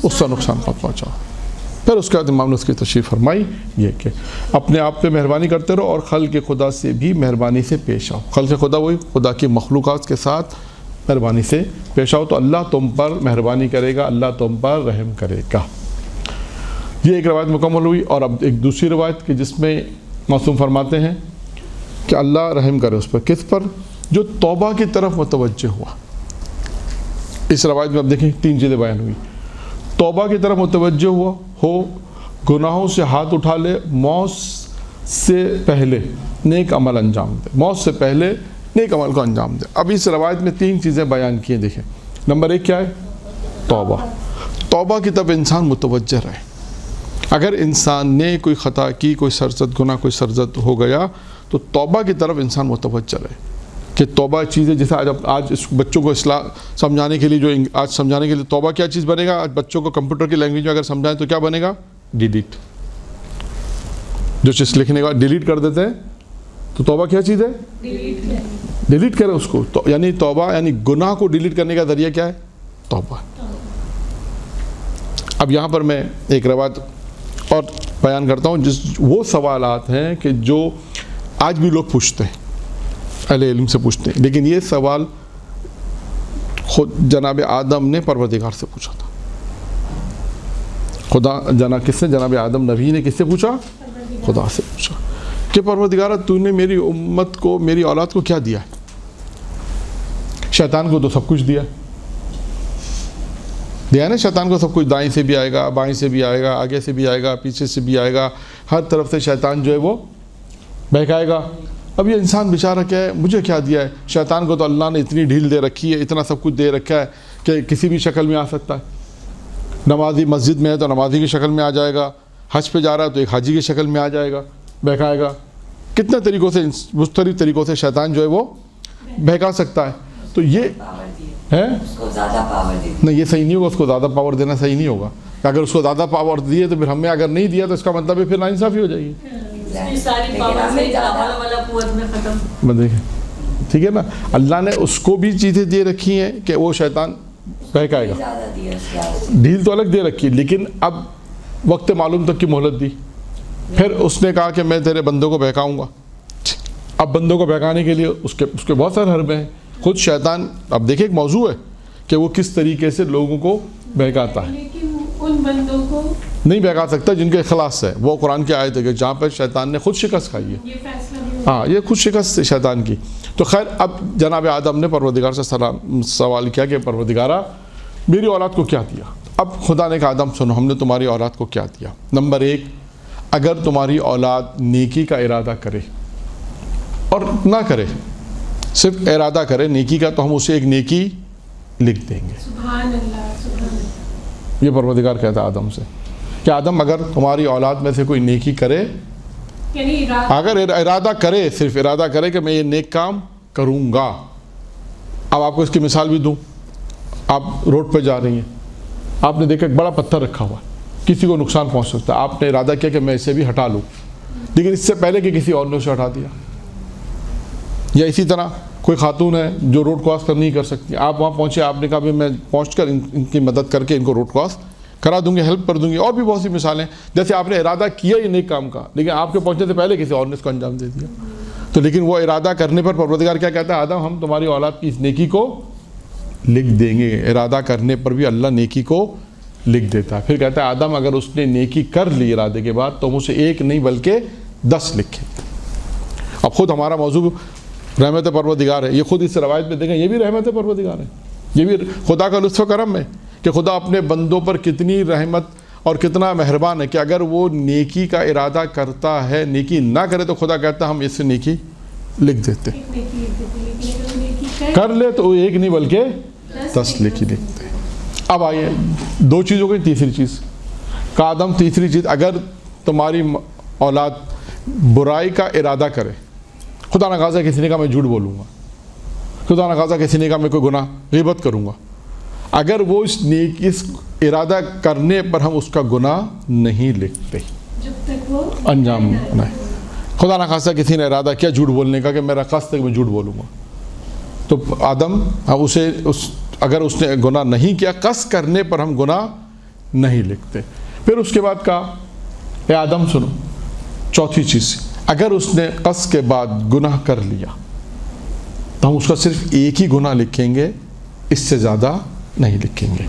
اس کا نقصان مت پہنچاؤ. پھر اس کے بعد امام نے اس کی تشریح فرمائی یہ کہ اپنے آپ پہ مہربانی کرتے رہو اور خلق خدا سے بھی مہربانی سے پیش آؤ. خلق خدا وہی خدا کی مخلوقات کے ساتھ مہربانی سے پیش آؤ تو اللہ تم پر مہربانی کرے گا، اللہ تم پر رحم کرے گا. یہ ایک روایت مکمل ہوئی. اور اب ایک دوسری روایت کہ جس میں معصوم فرماتے ہیں کہ اللہ رحم کرے اس پر. کس پر؟ جو توبہ کی طرف متوجہ ہوا. اس روایت میں اب دیکھیں 3 چیزیں بیان ہوئی. توبہ کی طرف متوجہ ہوا ہو، گناہوں سے ہاتھ اٹھا لے، موت سے پہلے نیک عمل انجام دے، موت سے پہلے نیک عمل کو انجام دے. اب اس روایت میں 3 چیزیں بیان کی ہیں. دیکھیں نمبر 1 کیا ہے؟ توبہ. توبہ کی طرف انسان متوجہ رہے. اگر انسان نے کوئی خطا کی، کوئی سرزد گناہ، کوئی سرزد ہو گیا تو توبہ کی طرف انسان متوجہ رہے کہ توبہ چیزیں. جیسے آج اس بچوں کو اصلاح سمجھانے کے لیے جو آج سمجھانے کے لیے توبہ کیا چیز بنے گا؟ آج بچوں کو کمپیوٹر کی لینگویج میں اگر سمجھائیں تو کیا بنے گا؟ ڈیلیٹ. جو چیز لکھنے کے بعد ڈیلیٹ کر دیتے ہیں تو توبہ کیا چیز ہے؟ ڈیلیٹ کرے اس کو. یعنی توبہ یعنی گناہ کو ڈیلیٹ کرنے کا ذریعہ کیا ہے؟ توبہ. اب یہاں پر میں ایک روایت اور بیان کرتا ہوں وہ سوالات ہیں کہ جو آج بھی لوگ پوچھتے ہیں، اہل علم سے پوچھتے ہیں، لیکن یہ سوال خود جناب آدم نے پروردگار سے پوچھا تھا. کس نے؟ جناب آدم نبی نے کس سے پوچھا؟ خدا سے پوچھا کہ پروردگار تو نے میری امت کو، میری اولاد کو کیا دیا ہے؟ شیطان کو تو سب کچھ دیا نا. شیطان کو سب کچھ، دائیں سے بھی آئے گا، بائیں سے بھی آئے گا، آگے سے بھی آئے گا، پیچھے سے بھی آئے گا، ہر طرف سے شیطان جو ہے وہ بہکائے گا. اب یہ انسان بیچارہ کیا ہے؟ مجھے کیا دیا ہے؟ شیطان کو تو اللہ نے اتنی ڈھیل دے رکھی ہے، اتنا سب کچھ دے رکھا ہے کہ کسی بھی شکل میں آ سکتا ہے. نمازی مسجد میں ہے تو نمازی کی شکل میں آ جائے گا، حج پہ جا رہا ہے تو ایک حاجی کی شکل میں آ جائے گا، بہکائے گا. کتنے طریقوں سے، مختلف طریقوں سے شیطان جو ہے وہ بہکا سکتا ہے. تو یہ ہے اس کو زیادہ پاور دے دی. نہیں، یہ صحیح نہیں ہوگا، اس کو زیادہ پاور دینا صحیح نہیں ہوگا. اگر اس کو زیادہ پاور دیے تو پھر ہمیں اگر نہیں دیا تو اس کا مطلب ہے پھر ناانصافی ہو جائے گی. ساری پاور سے والا قوت میں ختم. دیکھیں ٹھیک ہے نا، اللہ نے اس کو بھی چیزیں دے رکھی ہیں کہ وہ شیطان بہکائے گا. زیادہ دیا اس کے آگے. ڈھیل تو الگ دے رکھی، لیکن اب وقت معلوم تک کی مہلت دی. پھر اس نے کہا کہ میں تیرے بندوں کو بہکاؤں گا. اب بندوں کو بہکانے کے لیے اس کے بہت سارے حربے ہیں. خود شیطان، اب دیکھیں ایک موضوع ہے کہ وہ کس طریقے سے لوگوں کو بہکاتا ہے. لیکن ان بندوں کو نہیں بہکا سکتا جن کے اخلاص ہے. وہ قرآن کی آیت ہے کہ جہاں پر شیطان نے خود شکست کھائی ہے. یہ فیصلہ نہیں ہاں، یہ خود شکست شیطان کی. تو خیر، اب جناب آدم نے پروردگار سے سوال کیا کہ پروردگارہ میری اولاد کو کیا دیا. اب خدا نے کہا آدم سنو، ہم نے تمہاری اولاد کو کیا دیا. نمبر 1، اگر تمہاری اولاد نیکی کا ارادہ کرے اور نہ کرے، صرف ارادہ کرے نیکی کا، تو ہم اسے ایک نیکی لکھ دیں گے. سبحان اللہ سبحان اللہ. یہ پروردگار کہتا ہے آدم سے کہ آدم اگر تمہاری اولاد میں سے کوئی نیکی کرے، یعنی ارادہ اگر ارادہ کرے، صرف ارادہ کرے کہ میں یہ نیک کام کروں گا. اب آپ کو اس کی مثال بھی دوں. آپ روڈ پہ جا رہی ہیں، آپ نے دیکھا ایک بڑا پتھر رکھا ہوا، کسی کو نقصان پہنچ سکتا ہے. آپ نے ارادہ کیا کہ میں اسے بھی ہٹا لوں، لیکن اس سے پہلے کہ کسی اور نے اسے ہٹا دیا. یا اسی طرح کوئی خاتون ہے جو روڈ کراس کر نہیں کر سکتی، آپ وہاں پہنچے، آپ نے کہا بھی میں پہنچ کر ان کی مدد کر کے ان کو روڈ کراس کرا دوں گی، ہیلپ کر دوں گی. اور بھی بہت سی مثالیں، جیسے آپ نے ارادہ کیا یہ نیک کام کا، لیکن آپ کے پہنچنے سے پہلے کسی اور نے اس کو انجام دے دیا. تو لیکن وہ ارادہ کرنے پر پروردگار کیا کہتا ہے، آدم ہم تمہاری اولاد کی اس نیکی کو لکھ دیں گے. ارادہ کرنے پر بھی اللہ نیکی کو لکھ دیتا ہے. پھر کہتا ہے آدم اگر اس نے نیکی کر لی ارادے کے بعد تو ہم اسے 1 نہیں بلکہ 10 لکھیں. اب خود ہمارا موضوع رحمت پروردگار ہے. یہ خود اس روایت میں دیکھیں، یہ بھی رحمت پروردگار ہے. یہ بھی خدا کا لطف و کرم ہے کہ خدا اپنے بندوں پر کتنی رحمت اور کتنا مہربان ہے کہ اگر وہ نیکی کا ارادہ کرتا ہے، نیکی نہ کرے تو خدا کہتا ہے ہم اس سے نیکی لکھ دیتے. ایک نیکی لکھ دیتے، لیکن اگر وہ نیکی کر لے تو 1 نہیں بلکہ 10 نیکی لکھتے. اب آئیے 2 چیزوں کی تیسری چیز کا آدم. تیسری چیز، اگر تمہاری اولاد برائی کا ارادہ کرے، خدا نہ خواستہ کسی نے کہا میں جھوٹ بولوں گا، خدا نہ خواستہ کسی نے کہا میں کوئی گناہ غیبت کروں گا، اگر وہ اس ارادہ کرنے پر ہم اس کا گناہ نہیں لکھتے جب تک وہ انجام نہیں. خدا نہ خواستہ کسی نے ارادہ کیا جھوٹ بولنے کا کہ میرا قصد ہے کہ میں جھوٹ بولوں گا، تو آدم اسے اگر اس نے گناہ نہیں کیا، قصد کرنے پر ہم گناہ نہیں لکھتے. پھر اس کے بعد کہا اے آدم سنو، چوتھی چیز، اگر اس نے قصد کے بعد گناہ کر لیا تو ہم اس کا صرف 1 ہی گناہ لکھیں گے، اس سے زیادہ نہیں لکھیں گے.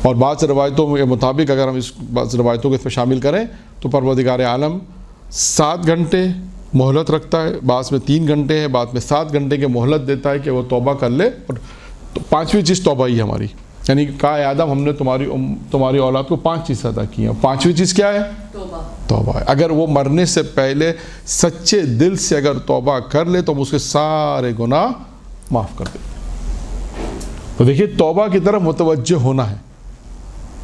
اور بعض روایتوں کے مطابق اگر ہم اس بعض روایتوں کو اس میں شامل کریں تو پروردگار عالم 7 گھنٹے مہلت رکھتا ہے، بعض میں 3 گھنٹے ہے، بعض میں 7 گھنٹے کی مہلت دیتا ہے کہ وہ توبہ کر لے. تو 5ویں چیز توبہ ہی ہے ہماری. یعنی کہا اے آدم ہم نے تمہاری اولاد کو 5 چیز عطا کی ہیں. 5ویں چیز کیا ہے؟ توبہ ہے. اگر وہ مرنے سے پہلے سچے دل سے اگر توبہ کر لے تو ہم اس کے سارے گناہ معاف کر دیں. تو دیکھیے توبہ کی طرف متوجہ ہونا ہے،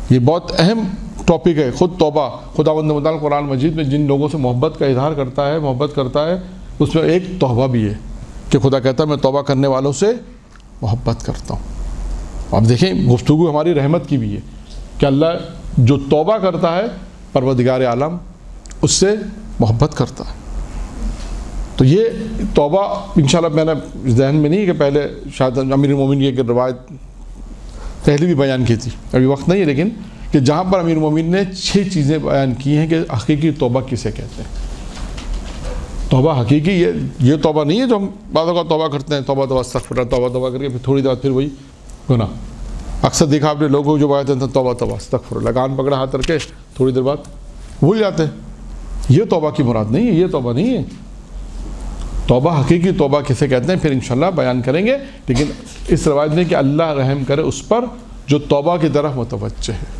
یہ بہت اہم ٹاپک ہے. خود توبہ، خداوند متعال قرآن مجید میں جن لوگوں سے محبت کا اظہار کرتا ہے، محبت کرتا ہے، اس میں ایک توبہ بھی ہے کہ خدا کہتا ہے میں توبہ کرنے والوں سے محبت کرتا ہوں. اب دیکھیں گفتگو ہماری رحمت کی بھی ہے کہ اللہ جو توبہ کرتا ہے پروردگار عالم اس سے محبت کرتا ہے. تو یہ توبہ انشاءاللہ میں نے ذہن میں نہیں کہ پہلے شاید امیر المومنین کی روایت پہلے بھی بیان کی تھی، ابھی وقت نہیں ہے، لیکن کہ جہاں پر امیر المومنین نے 6 چیزیں بیان کی ہیں کہ حقیقی توبہ کسے کہتے ہیں. توبہ حقیقی یہ توبہ نہیں ہے جو ہم بعض اوقات توبہ کرتے ہیں، توبہ استغفر اللہ، توبہ کر کے پھر تھوڑی دیر بعد پھر وہی گناہ. اکثر دیکھا آپ نے لوگوں جو باتیں ہیں توبہ استغفر اللہ، کان پکڑا ہاتھ کر کے تھوڑی دیر بعد بھول جاتے ہیں. یہ توبہ کی مراد نہیں ہے، یہ توبہ نہیں ہے. توبہ حقیقی توبہ کسے کہتے ہیں پھر انشاءاللہ بیان کریں گے. لیکن اس روایت میں کہ اللہ رحم کرے اس پر جو توبہ کی طرف متوجہ ہے،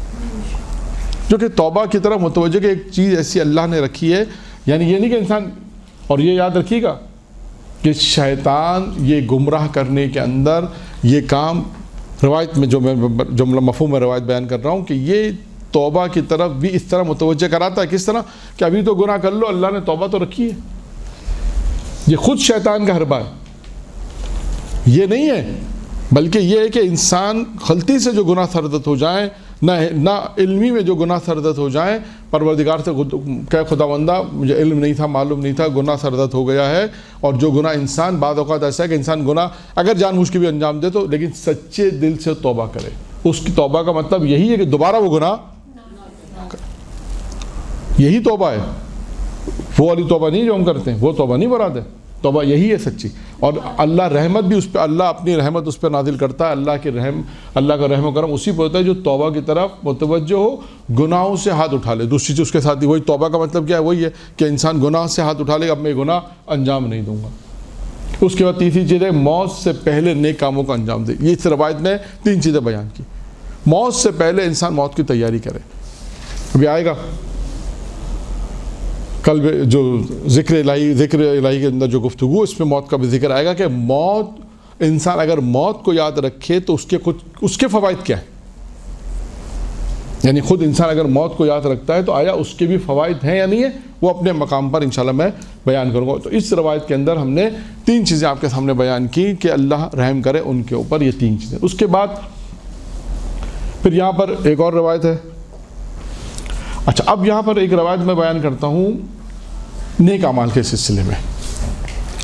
جو کہ توبہ کی طرف متوجہ کہ ایک چیز ایسی اللہ نے رکھی ہے. یعنی یہ نہیں کہ انسان، اور یہ یاد رکھیے گا کہ شیطان یہ گمراہ کرنے کے اندر یہ کام، روایت میں جو میں مفہوم میں روایت بیان کر رہا ہوں کہ یہ توبہ کی طرف بھی اس طرح متوجہ کراتا ہے. کس طرح کہ ابھی تو گناہ کر لو، اللہ نے توبہ تو رکھی ہے. یہ خود شیطان کا حربہ ہے، یہ نہیں ہے بلککہ یہ ہے کہ انسان غلطی سے جو گناہ سرزد ہو جائیں، نہ علمی میں جو گناہ سرزد ہو جائیں، پروردگار سے کہ خداوندہ مجھے علم نہیں تھا، معلوم نہیں تھا، گناہ سرزد ہو گیا ہے. اور جو گناہ انسان بعض اوقات ایسا ہے کہ انسان گناہ اگر جان بوجھ کے بھی انجام دے تو لیکن سچے دل سے توبہ کرے. اس کی توبہ کا مطلب یہی ہے کہ دوبارہ وہ گناہ کرے. یہی توبہ ہے، وہ والی توبہ نہیں جو ہم کرتے ہیں، وہ توبہ نہیں برات ہے. توبہ یہی ہے سچی. اور اللہ رحمت بھی اس پہ، اللہ اپنی رحمت اس پہ نازل کرتا ہے. اللہ کا رحم و کرم اسی پہ ہوتا ہے جو توبہ کی طرف متوجہ ہو، گناہوں سے ہاتھ اٹھا لے. دوسری چیز اس کے ساتھ ہی وہی توبہ کا مطلب کیا ہے؟ وہی ہے کہ انسان گناہ سے ہاتھ اٹھا لے، اب میں گناہ انجام نہیں دوں گا. اس کے بعد تیسری چیز ہے موت سے پہلے نیک کاموں کا انجام دے. یہ اس روایت نے 3 چیزیں بیان کی. موت سے پہلے انسان موت کی تیاری کرے. ابھی آئے گا کل جو ذکر الہی کے اندر جو گفتگو، اس میں موت کا بھی ذکر آئے گا کہ موت، انسان اگر موت کو یاد رکھے تو اس کے فوائد کیا ہیں. یعنی خود انسان اگر موت کو یاد رکھتا ہے تو آیا اس کے بھی فوائد ہیں یا نہیں ہے، وہ اپنے مقام پر انشاءاللہ میں بیان کروں گا. تو اس روایت کے اندر ہم نے 3 چیزیں آپ کے سامنے بیان کی کہ اللہ رحم کرے ان کے اوپر. یہ 3 چیزیں. اس کے بعد پھر یہاں پر ایک اور روایت ہے. اچھا، اب یہاں پر ایک روایت میں بیان کرتا ہوں نیک اعمال کے سلسلے میں.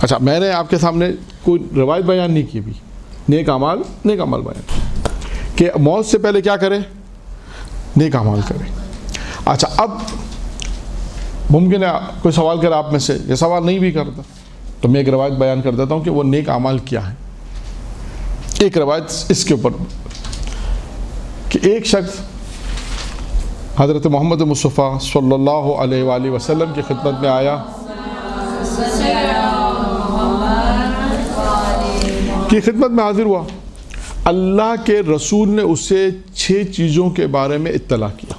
اچھا، میں نے آپ کے سامنے کوئی روایت بیان نہیں کی بھی. نیک اعمال بیان کہ موت سے پہلے کیا کرے؟ نیک اعمال کرے. اچھا، اب ممکن ہے کوئی سوال کرے آپ میں سے، یہ سوال نہیں بھی کرتا تو میں ایک روایت بیان کر دیتا ہوں کہ وہ نیک اعمال کیا ہے. ایک روایت اس کے اوپر کہ ایک شخص حضرت محمد مصطفیٰ صلی اللہ علیہ وآلہ وسلم کی خدمت میں آیا، کی خدمت میں حاضر ہوا. اللہ کے رسول نے اسے 6 چیزوں کے بارے میں اطلاع کیا.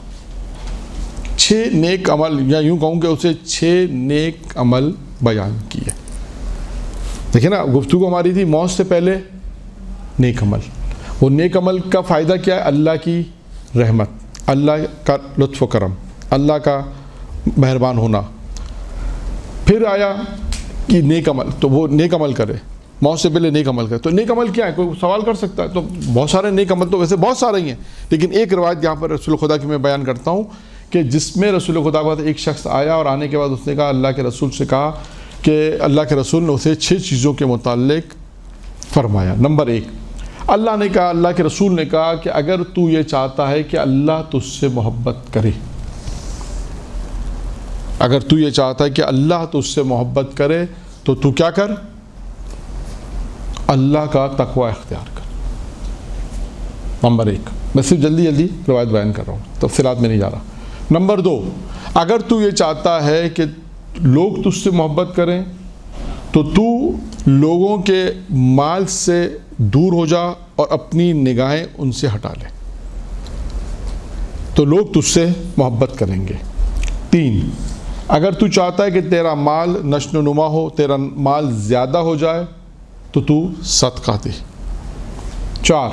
6 نیک عمل، یا یوں کہوں کہ اسے 6 نیک عمل بیان کیے. دیکھیں نا، گفتگو ہماری تھی موت سے پہلے نیک عمل. وہ نیک عمل کا فائدہ کیا ہے؟ اللہ کی رحمت، اللہ کا لطف و کرم، اللہ کا مہربان ہونا. پھر آیا کہ نیک عمل، تو وہ نیک عمل کرے. موت سے پہلے نیک عمل کرے. تو نیک عمل کیا ہے؟ کوئی سوال کر سکتا ہے. تو بہت سارے نیک عمل تو ویسے بہت سارے ہی ہیں، لیکن ایک روایت یہاں پر رسول خدا کی میں بیان کرتا ہوں کہ جس میں رسول خدا کے بعد ایک شخص آیا اور آنے کے بعد اس نے کہا، اللہ کے رسول سے کہا کہ اللہ کے رسول نے اسے 6 چیزوں کے متعلق فرمایا. نمبر 1، اللہ نے کہا، اللہ کے رسول نے کہا کہ اگر تو یہ چاہتا ہے کہ اللہ تجھ سے محبت کرے، اگر تو یہ چاہتا ہے کہ اللہ تجھ سے محبت کرے تو تو کیا کر؟ اللہ کا تقوی اختیار کر. نمبر 1. میں صرف جلدی روایت بیان کر رہا ہوں، تفصیلات میں نہیں جا رہا. نمبر 2، اگر تو یہ چاہتا ہے کہ لوگ تجھ سے محبت کریں تو تو لوگوں کے مال سے دور ہو جا اور اپنی نگاہیں ان سے ہٹا لے، تو لوگ تجھ سے محبت کریں گے. 3، اگر تو چاہتا ہے کہ تیرا مال نشو و نما ہو، تیرا مال زیادہ ہو جائے تو تو صدقہ دے. 4،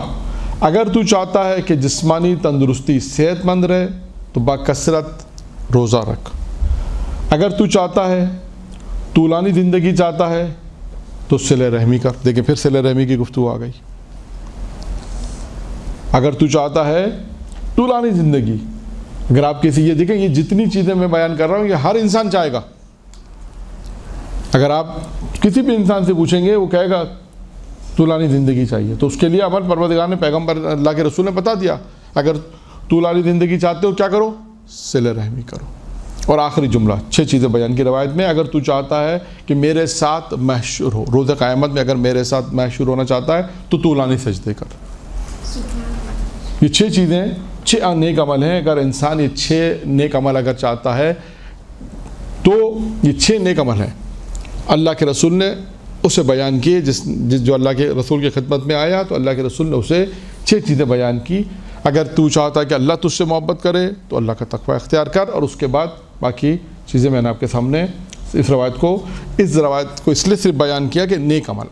اگر تو چاہتا ہے کہ جسمانی تندرستی، صحت مند رہے تو باکثرت روزہ رکھ. اگر تو چاہتا ہے، طولانی زندگی چاہتا ہے تو صلہ رحمی کر. دیکھیں پھر صلہ رحمی کی گفتگو آ گئی. اگر تو چاہتا ہے طولانی زندگی، اگر آپ کسی، یہ دیکھیں یہ جتنی چیزیں میں بیان کر رہا ہوں یہ ہر انسان چاہے گا. اگر آپ کسی بھی انسان سے پوچھیں گے وہ کہے گا طولانی زندگی چاہیے. تو اس کے لیے ہمارے پروردگار نے، پیغمبر اللہ کے رسول نے بتا دیا، اگر طولانی زندگی چاہتے ہو کیا کرو؟ صلہ رحمی کرو. اور آخری جملہ 6 چیزیں بیان کی روایت میں، اگر تو چاہتا ہے کہ میرے ساتھ محشور ہو، روز قیامت میں اگر میرے ساتھ محشور ہونا چاہتا ہے تو طولانی سجدے کر. یہ 6 چیزیں، 6 نیک عمل ہیں. اگر انسان یہ 6 نیک عمل اگر چاہتا ہے تو یہ 6 نیک عمل ہیں. اللہ کے رسول نے اسے بیان کیے، جو اللہ کے رسول کی خدمت میں آیا تو اللہ کے رسول نے اسے 6 چیزیں بیان کی. اگر تو چاہتا ہے کہ اللہ تجھ سے محبت کرے تو اللہ کا تقوی اختیار کر. اور اس کے بعد باقی چیزیں میں نے آپ کے سامنے اس روایت کو اس لیے صرف بیان کیا کہ نیک عمل،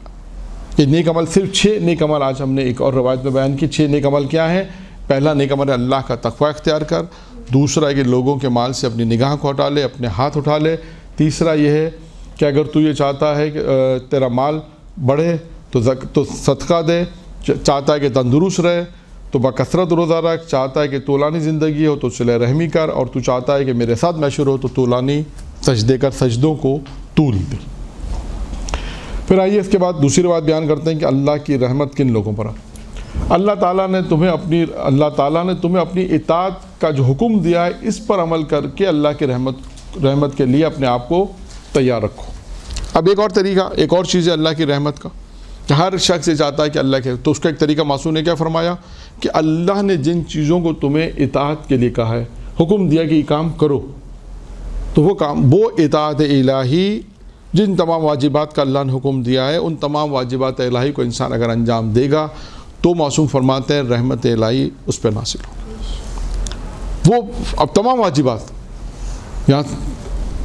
یہ نیک عمل صرف 6 نیک عمل آج ہم نے ایک اور روایت میں بیان کی. 6 نیک عمل کیا ہیں؟ پہلا نیک عمل ہے اللہ کا تقوی اختیار کر. دوسرا ہے کہ لوگوں کے مال سے اپنی نگاہ کو ہٹا لے، اپنے ہاتھ اٹھا لے. تیسرا یہ ہے کہ اگر تو یہ چاہتا ہے کہ تیرا مال بڑھے تو صدقہ دے. چاہتا ہے کہ تندرست رہے تو بکثرت روزہ رکھ، چاہتا ہے کہ طولانی زندگی ہو تو صلہ رحمی کر، اور تو چاہتا ہے کہ میرے ساتھ محشر ہو تو طولانی سجدے کر، سجدوں کو طول دے۔ پھر آئیے اس کے بعد دوسری بات بیان کرتے ہیں کہ اللہ کی رحمت کن لوگوں پر ہے۔ اللہ تعالیٰ نے تمہیں اپنی اطاعت کا جو حکم دیا ہے اس پر عمل کر کے اللہ کی رحمت کے لیے اپنے آپ کو تیار رکھو۔ اب ایک اور طریقہ، ایک اور چیز ہے اللہ کی رحمت کا، کہ ہر شخص یہ چاہتا ہے کہ اللہ کے، تو اس کا ایک طریقہ معصوم نے کیا فرمایا کہ اللہ نے جن چیزوں کو تمہیں اطاعت کے لیے کہا ہے، حکم دیا کہ یہ کام کرو، تو وہ اطاعت الہی، جن تمام واجبات کا اللہ نے حکم دیا ہے ان تمام واجبات الہی کو انسان اگر انجام دے گا تو معصوم فرماتے ہیں رحمت الہی اس پہ نازل ہو۔ وہ اب تمام واجبات، یہاں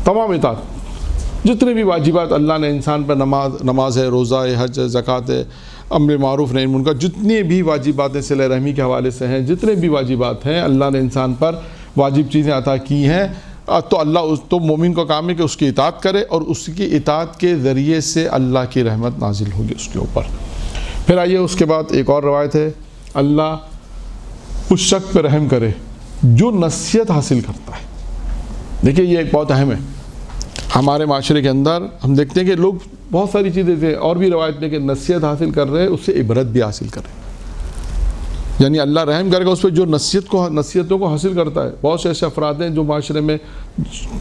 تمام اطاعت، جتنے بھی واجبات اللہ نے انسان پر، نماز ہے، روزہ ہے، حج ہے، زکوٰۃ ہے، امر معروف نہی منکر، جتنی بھی واجبات صلہ رحمی کے حوالے سے ہیں، جتنے بھی واجبات ہیں اللہ نے انسان پر واجب چیزیں عطا کی ہیں، تو اللہ تو مومن کا کام ہے کہ اس کی اطاعت کرے، اور اس کی اطاعت کے ذریعے سے اللہ کی رحمت نازل ہوگی اس کے اوپر۔ پھر آئیے اس کے بعد ایک اور روایت ہے، اللہ اس شخص پہ رحم کرے جو نصیحت حاصل کرتا ہے۔ دیکھیے یہ ایک بہت اہم ہے ہمارے معاشرے کے اندر، ہم دیکھتے ہیں کہ لوگ بہت ساری چیزیں تھے، اور بھی روایت میں کہ نصیحت حاصل کر رہے ہیں، اس سے عبرت بھی حاصل کر رہے ہیں، یعنی اللہ رحم کرے گا اس پہ جو نصیحتوں کو حاصل کرتا ہے۔ بہت سے ایسے افراد ہیں جو معاشرے میں،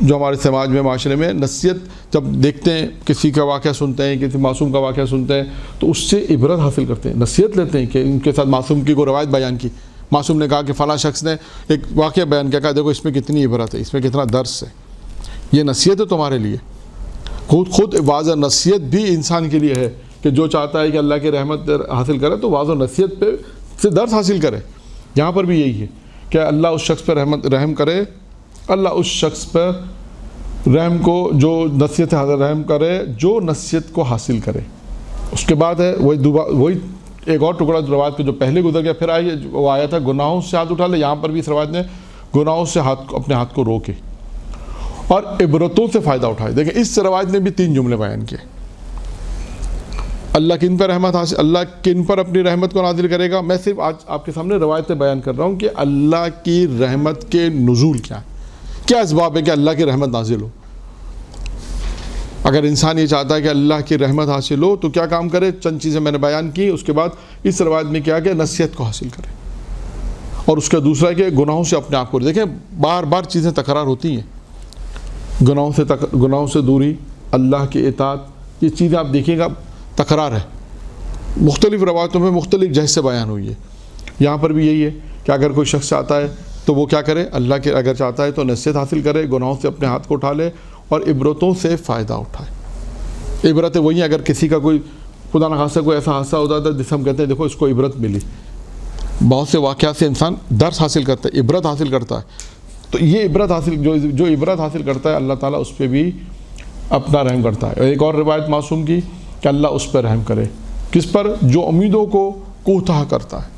جو ہمارے سماج میں، معاشرے میں نصیحت جب دیکھتے ہیں، کسی کا واقعہ سنتے ہیں، کسی معصوم کا واقعہ سنتے ہیں تو اس سے عبرت حاصل کرتے ہیں، نصیحت لیتے ہیں، کہ ان کے ساتھ معصوم کی کوئی روایت بیان کی، معصوم نے کہا کہ فلاں شخص نے ایک واقعہ بیان کیا، کہا دیکھو اس میں کتنی عبرت ہے، اس میں کتنا درس ہے، یہ نصیحت ہے تمہارے لیے۔ خود واضح نصیحت بھی انسان کے لیے ہے کہ جو چاہتا ہے کہ اللہ کی رحمت حاصل کرے تو واضح نصیحت پہ سے درس حاصل کرے۔ یہاں پر بھی یہی ہے کہ اللہ اس شخص پر رحم کرے، اللہ اس شخص پر رحم کو جو نصیحت رحم کرے جو نصیحت کو حاصل کرے۔ اس کے بعد ہے وہی ایک اور ٹکڑا روایت کے جو پہلے گزر گیا، پھر آئیے وہ آیا تھا گناہوں سے ہاتھ اٹھا لے۔ یہاں پر بھی اس روایت نے گناہوں سے اپنے ہاتھ کو روکے اور عبرتوں سے فائدہ اٹھائے۔ دیکھیں اس روایت نے بھی 3 جملے بیان کیے، اللہ کن پر رحمت حاصل، اللہ کن پر اپنی رحمت کو نازل کرے گا۔ میں صرف آج آپ کے سامنے روایتیں بیان کر رہا ہوں کہ اللہ کی رحمت کے نزول کیا ہے، کیا اسباب ہے کہ اللہ کی رحمت نازل ہو۔ اگر انسان یہ چاہتا ہے کہ اللہ کی رحمت حاصل ہو تو کیا کام کرے، چند چیزیں میں نے بیان کی، اس کے بعد اس روایت میں کیا کہ نصیحت کو حاصل کرے، اور اس کا دوسرا کہ گناہوں سے اپنے آپ کو، دیکھیں بار بار چیزیں تکرار ہوتی ہیں، گناہوں سے دوری، اللہ کی اطاعت، یہ چیزیں آپ دیکھیں گا تکرار ہے، مختلف روایتوں میں مختلف جہت سے بیان ہوئی ہے۔ یہاں پر بھی یہی ہے کہ اگر کوئی شخص چاہتا ہے تو وہ کیا کرے، اللہ کے اگر چاہتا ہے تو نصیحت حاصل کرے، گناہوں سے اپنے ہاتھ کو اٹھا لے اور عبرتوں سے فائدہ اٹھائے۔ عبرتیں وہی ہیں، اگر کسی کا کوئی خدا نخواستہ کوئی ایسا حادثہ ہوتا ہے جسے ہم کہتے ہیں دیکھو اس کو عبرت ملی، بہت سے واقعات سے انسان درس حاصل کرتا ہے، عبرت حاصل کرتا ہے، تو یہ عبرت حاصل جو عبرت حاصل کرتا ہے اللہ تعالیٰ اس پہ بھی اپنا رحم کرتا ہے۔ ایک اور روایت معصوم کی کہ اللہ اس پر رحم کرے، کس پر، جو امیدوں کو کوتاہ کرتا ہے،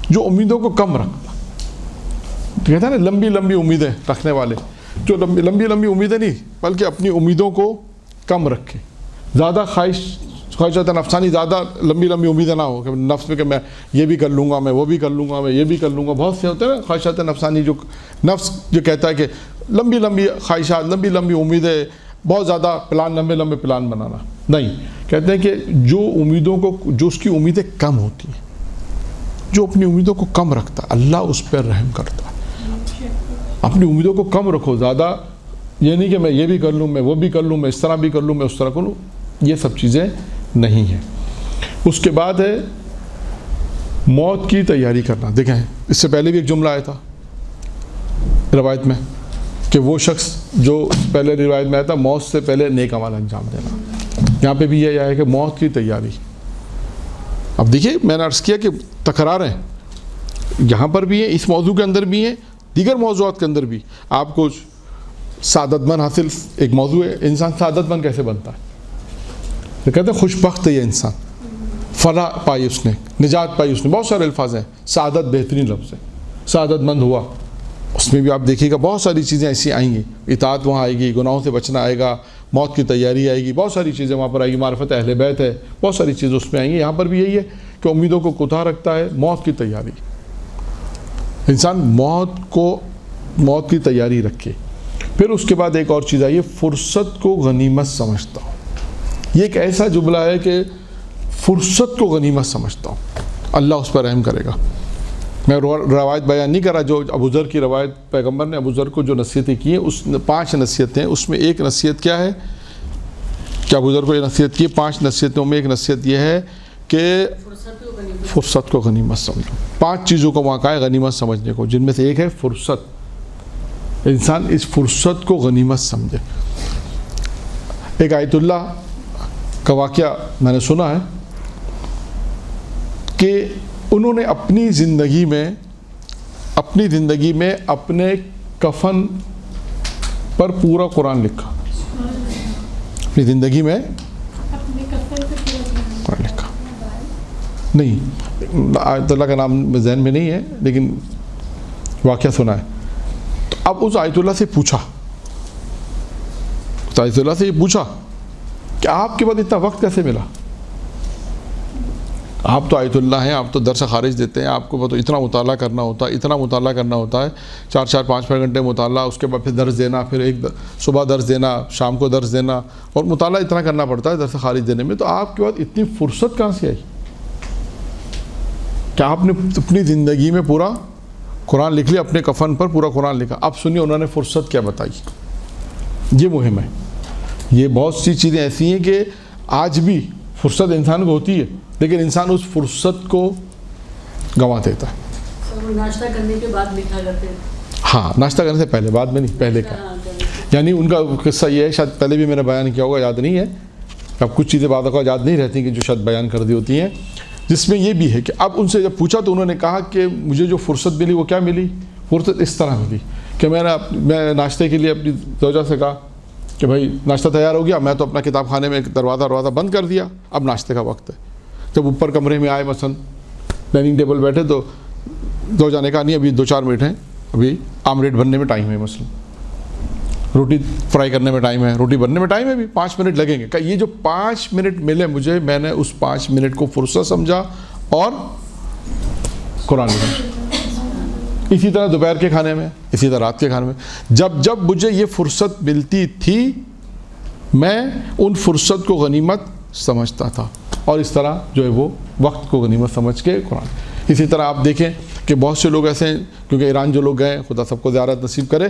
جو امیدوں کو کم رکھتا ہے۔ کہتے ہیں نا لمبی لمبی امیدیں رکھنے والے، جو لمبی لمبی امیدیں نہیں بلکہ اپنی امیدوں کو کم رکھے، زیادہ خواہشات نفسانی، زیادہ لمبی لمبی امیدیں نہ ہو کہ نفس میں کہ میں یہ بھی کر لوں گا، میں وہ بھی کر لوں گا، میں یہ بھی کر لوں گا۔ بہت سے ہوتے ہیں نا خواہشات نفسانی، جو نفس جو کہتا ہے کہ لمبی لمبی خواہشات، لمبی لمبی امیدیں، بہت زیادہ پلان، لمبے لمبے پلان بنانا نہیں۔ کہتے ہیں کہ جو امیدوں کو، جو اس کی امیدیں کم ہوتی ہیں، جو اپنی امیدوں کو کم رکھتا ہے اللہ اس پر رحم کرتا ہے۔ اپنی امیدوں کو کم رکھو، زیادہ یہ نہیں کہ میں یہ بھی کر لوں، میں وہ بھی کر لوں، میں اس طرح بھی کر لوں، میں اس طرح کر لوں، یہ سب چیزیں نہیں ہیں۔ اس کے بعد ہے موت کی تیاری کرنا۔ دیکھیں اس سے پہلے بھی ایک جملہ آیا تھا روایت میں کہ وہ شخص جو پہلے روایت میں آیا تھا موت سے پہلے نیک عمل انجام دینا، یہاں پہ بھی یہ آیا ہے کہ موت کی تیاری۔ اب دیکھیے میں نے عرض کیا کہ تکرار ہیں، یہاں پر بھی ہیں، اس موضوع کے اندر بھی ہیں، دیگر موضوعات کے اندر بھی۔ آپ کو سعادت مند حاصل، ایک موضوع ہے انسان سعادت مند کیسے بنتا ہے، تو کہتے ہیں خوش بخت ہے یہ انسان، فلاح پائی اس نے، نجات پائی اس نے، بہت سارے الفاظ ہیں، سعادت بہترین لفظ ہے، سعادت مند ہوا، اس میں بھی آپ دیکھیے گا بہت ساری چیزیں ایسی آئیں گی، اطاعت وہاں آئے گی، گناہوں سے بچنا آئے گا، موت کی تیاری آئے گی، بہت ساری چیزیں وہاں پر آئے گی، معرفت اہل بیت ہے، بہت ساری چیزیں اس میں آئیں گی۔ یہاں پر بھی یہی ہے کہ کہ امیدوں کو کوتاہ رکھتا ہے موت کی تیاری. انسان موت کی تیاری رکھے. پھر اس کے بعد ایک اور چیز آئی ہے, فرصت کو غنیمت سمجھتا ہوں. یہ ایک ایسا جملہ ہے کہ فرصت کو غنیمت سمجھتا ہوں, اللہ اس پر رحم کرے گا. میں روایت بیان نہیں کر رہا, جو ابو ذر کی روایت, پیغمبر نے ابو ذر کو جو نصیحتیں کی ہیں, اس 5 نصیحتیں, اس میں ایک نصیحت کیا ہے کہ ابو ذر کو یہ نصیحت کی, 5 نصیحتوں میں ایک نصیحت یہ ہے کہ فرصت کو غنیمت سمجھو. 5 چیزوں کا موقع ہے غنیمت سمجھنے کو, جن میں سے ایک ہے فرصت. انسان اس فرصت کو غنیمت سمجھے. ایک آیت اللہ کا واقعہ میں نے سنا ہے کہ انہوں نے اپنی زندگی میں اپنے کفن پر پورا قرآن لکھا. اپنی زندگی میں قرآن لکھا. نہیں, آیت اللہ کا نام ذہن میں نہیں ہے, لیکن واقعہ سنا ہے. تو اب اس آیت اللہ سے پوچھا کہ آپ کے بعد اتنا وقت کیسے ملا؟ آپ تو آیت اللہ ہیں, آپ تو درس خارج دیتے ہیں, آپ کو تو اتنا مطالعہ کرنا ہوتا ہے 4 5 گھنٹے مطالعہ, اس کے بعد پھر درس دینا, پھر ایک صبح درس دینا, شام کو درس دینا, اور مطالعہ اتنا کرنا پڑتا ہے درس خارج دینے میں. تو آپ کے بعد اتنی فرصت کہاں سے آئی کہ آپ نے اپنی زندگی میں پورا قرآن لکھ لیا, اپنے کفن پر پورا قرآن لکھا؟ اب سنیے انہوں نے فرصت کیا بتائی. یہ مہم ہے. یہ بہت سی چیزیں ایسی ہیں کہ آج بھی فرصت انسان کو ہوتی ہے, لیکن انسان اس فرصت کو گنوا دیتا ہے. ناشتہ کرنے کے بعد لکھا کرتے ہیں. ہاں, ناشتہ کرنے سے پہلے, بعد میں نہیں, پہلے کا. یعنی ان کا قصہ یہ ہے, شاید پہلے بھی میں نے بیان کیا ہوگا, یاد نہیں ہے. اب کچھ چیزیں بعد کا یاد نہیں رہتی کہ جو شاید بیان کر دی ہوتی ہیں, جس میں یہ بھی ہے کہ اب ان سے جب پوچھا تو انہوں نے کہا کہ مجھے جو فرصت ملی وہ کیا ملی؟ فرصت اس طرح ملی کہ میں ناشتے کے لیے اپنی زوجہ سے کہا کہ بھائی ناشتہ تیار ہو گیا, میں تو اپنا کتاب خانے میں دروازہ بند کر دیا, اب ناشتے کا وقت ہے. جب اوپر کمرے میں آئے, مثلا ڈائننگ ٹیبل بیٹھے, تو زوجہ نے کہا نہیں ابھی 2-4 منٹ ہیں, ابھی آملیٹ بننے میں ٹائم ہے, مثلا روٹی فرائی کرنے میں ٹائم ہے, روٹی بننے میں ٹائم ہے, ابھی 5 منٹ لگیں گے. کہ یہ جو 5 منٹ ملے مجھے, میں نے اس 5 منٹ کو فرصت سمجھا اور قرآن لکھا. اسی طرح دوپہر کے کھانے میں, اسی طرح رات کے کھانے میں, جب مجھے یہ فرصت ملتی تھی, میں ان فرصت کو غنیمت سمجھتا تھا, اور اس طرح جو ہے وہ وقت کو غنیمت سمجھ کے قرآن. اسی طرح آپ دیکھیں کہ بہت سے لوگ ایسے ہیں, کیونکہ ایران جو لوگ گئے, خدا سب کو زیارت نصیب کرے,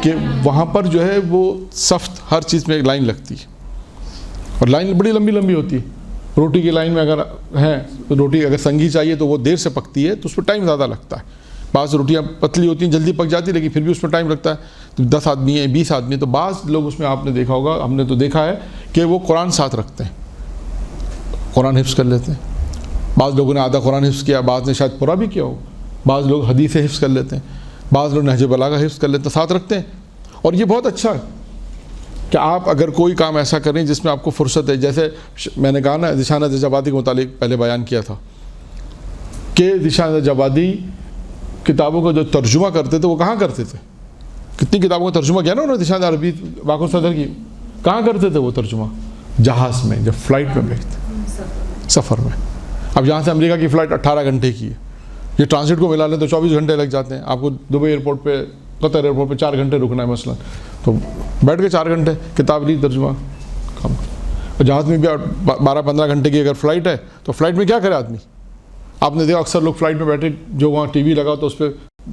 کہ وہاں پر جو ہے وہ صف ہر چیز میں ایک لائن لگتی ہے, اور لائن بڑی لمبی ہوتی ہے. روٹی کی لائن میں اگر ہے تو روٹی اگر سنگھی چاہیے تو وہ دیر سے پکتی ہے, تو اس پہ ٹائم زیادہ لگتا ہے. بعض روٹیاں پتلی ہوتی ہیں, جلدی پک جاتی, لیکن پھر بھی اس میں ٹائم لگتا ہے. تو 10 آدمی ہیں, 20 آدمی ہیں, تو بعض لوگ اس میں, آپ نے دیکھا ہوگا, ہم نے تو دیکھا ہے کہ وہ قرآن ساتھ رکھتے ہیں, قرآن حفظ کر لیتے ہیں. بعض لوگوں نے آدھا قرآن حفظ کیا, بعض نے شاید پورا بھی کیا ہو, بعض لوگ حدیث حفظ کر لیتے ہیں, بعض لوگ نہج بلاغہ حفظ کر لیتے ہیں, ساتھ رکھتے ہیں. اور یہ بہت اچھا ہے کہ آپ اگر کوئی کام ایسا کریں جس میں آپ کو فرصت ہے. جیسے میں نے کہا نا, ذیشان نجفی کے متعلق پہلے بیان کیا تھا کہ ذیشان نجفی کتابوں کا جو ترجمہ کرتے تھے وہ کہاں کرتے تھے؟ کتنی کتابوں کا ترجمہ کیا نا انہوں نے ذیشان عربی باقر صدر کی, کہاں کرتے تھے وہ ترجمہ؟ جہاز میں, جب فلائٹ میں بیٹھتے, سفر میں. اب یہاں سے امریکہ کی فلائٹ 18 گھنٹے کی ہے, یہ ٹرانزٹ کو ملا لیں تو 24 گھنٹے لگ جاتے ہیں. آپ کو دبئی ایئرپورٹ پہ, قطر ایئرپورٹ پہ 4 گھنٹے رکنا ہے مثلا, تو بیٹھ کے 4 گھنٹے کتاب لی, ترجمہ کام. اور جہاز میں بھی 12-15 گھنٹے کی اگر فلائٹ ہے تو فلائٹ میں کیا کرے آدمی؟ آپ نے دیکھا اکثر لوگ فلائٹ میں بیٹھے, جو وہاں ٹی وی لگا تو اس پہ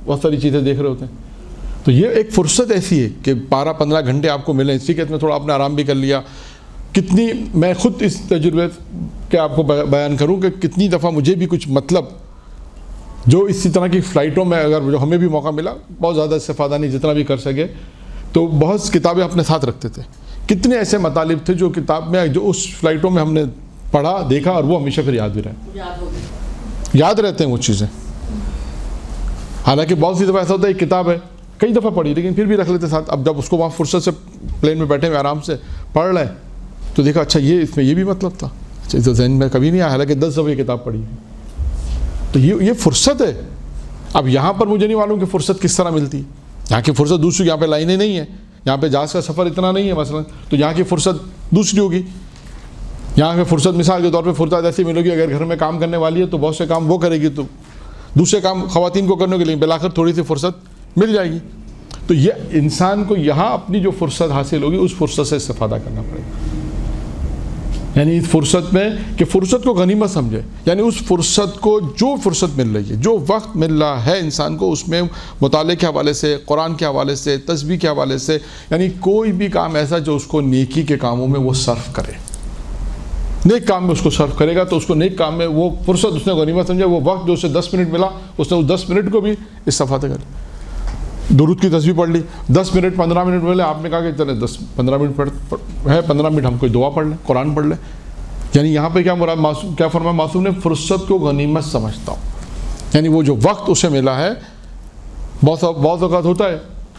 بہت ساری چیزیں دیکھ رہے ہوتے ہیں. تو یہ ایک فرصت ایسی ہے کہ 12-15 گھنٹے آپ کو ملیں. اسی کے میں تھوڑا آپ نے آرام بھی کر لیا. کتنی, میں خود اس تجربے کے آپ کو بیان کروں کہ کتنی دفعہ مجھے بھی کچھ مطلب جو اسی طرح کی فلائٹوں میں اگر جو ہمیں بھی موقع ملا, بہت زیادہ استفادہ نہیں, جتنا بھی کر سکے, تو بہت کتابیں اپنے ساتھ رکھتے تھے. کتنے ایسے مطالب تھے جو کتاب میں, جو اس فلائٹوں میں ہم نے پڑھا, دیکھا, اور وہ ہمیشہ پھر یاد بھی رہے, یاد رہتے ہیں وہ چیزیں. حالانکہ بہت سی دفعہ ایسا ہوتا ہے ایک کتاب ہے, کئی دفعہ پڑھی, لیکن پھر بھی رکھ لیتے ساتھ. اب جب اس کو وہاں فرصت سے پلین میں بیٹھے ہوئے آرام سے پڑھ رہے ہیں تو دیکھا اچھا یہ اس میں یہ بھی مطلب تھا, اچھا تو ذہن میں کبھی نہیں آیا, حالانکہ 10 دفعہ یہ کتاب پڑھی. تو یہ فرصت ہے. اب یہاں پر مجھے نہیں معلوم کہ فرصت کس طرح ملتی. یہاں کی فرصت دوسری, یہاں پہ لائنیں نہیں ہیں, یہاں پہ جہاز کا سفر اتنا نہیں ہے مثلا, تو یہاں کی فرصت دوسری ہوگی. یہاں پہ فرصت مثال کے طور پہ فرصت ایسی ملے گی اگر گھر میں کام کرنے والی ہے تو بہت سے کام وہ کرے گی تو دوسرے کام خواتین کو کرنے کے لیے بالآخر تھوڑی سی فرصت مل جائے گی. تو یہ انسان کو یہاں اپنی جو فرصت حاصل ہوگی اس فرصت سے استفادہ کرنا پڑے گا. یعنی اس فرصت میں کہ فرصت کو غنیمت سمجھے, یعنی اس فرصت کو جو فرصت مل رہی ہے, جو وقت مل رہا ہے انسان کو, اس میں مطالعے کے حوالے سے, قرآن کے حوالے سے, تسبیح کے حوالے سے, یعنی کوئی بھی کام ایسا جو اس کو نیکی کے کاموں میں وہ صرف کرے, نیک کام میں اس کو صرف کرے گا تو اس کو نیک کام میں وہ فرصت اس نے غنیمت سمجھا. وہ وقت جو اسے 10 منٹ ملا اس نے اس 10 منٹ کو بھی استفادہ کرے. درود کی تسبیح پڑھ لی, 10 منٹ 15 منٹ ملے, آپ نے کہا کہ چلے 10-15 منٹ ہے, 15 منٹ ہم کوئی دعا پڑھ لیں, قرآن پڑھ لیں. یعنی یہاں پہ کیا مراد معصوم کیا فرمایا معصوم نے, فرصت کو غنیمت سمجھتا ہوں. یعنی وہ جو وقت اسے ملا ہے, بہت اوقات ہوتا ہے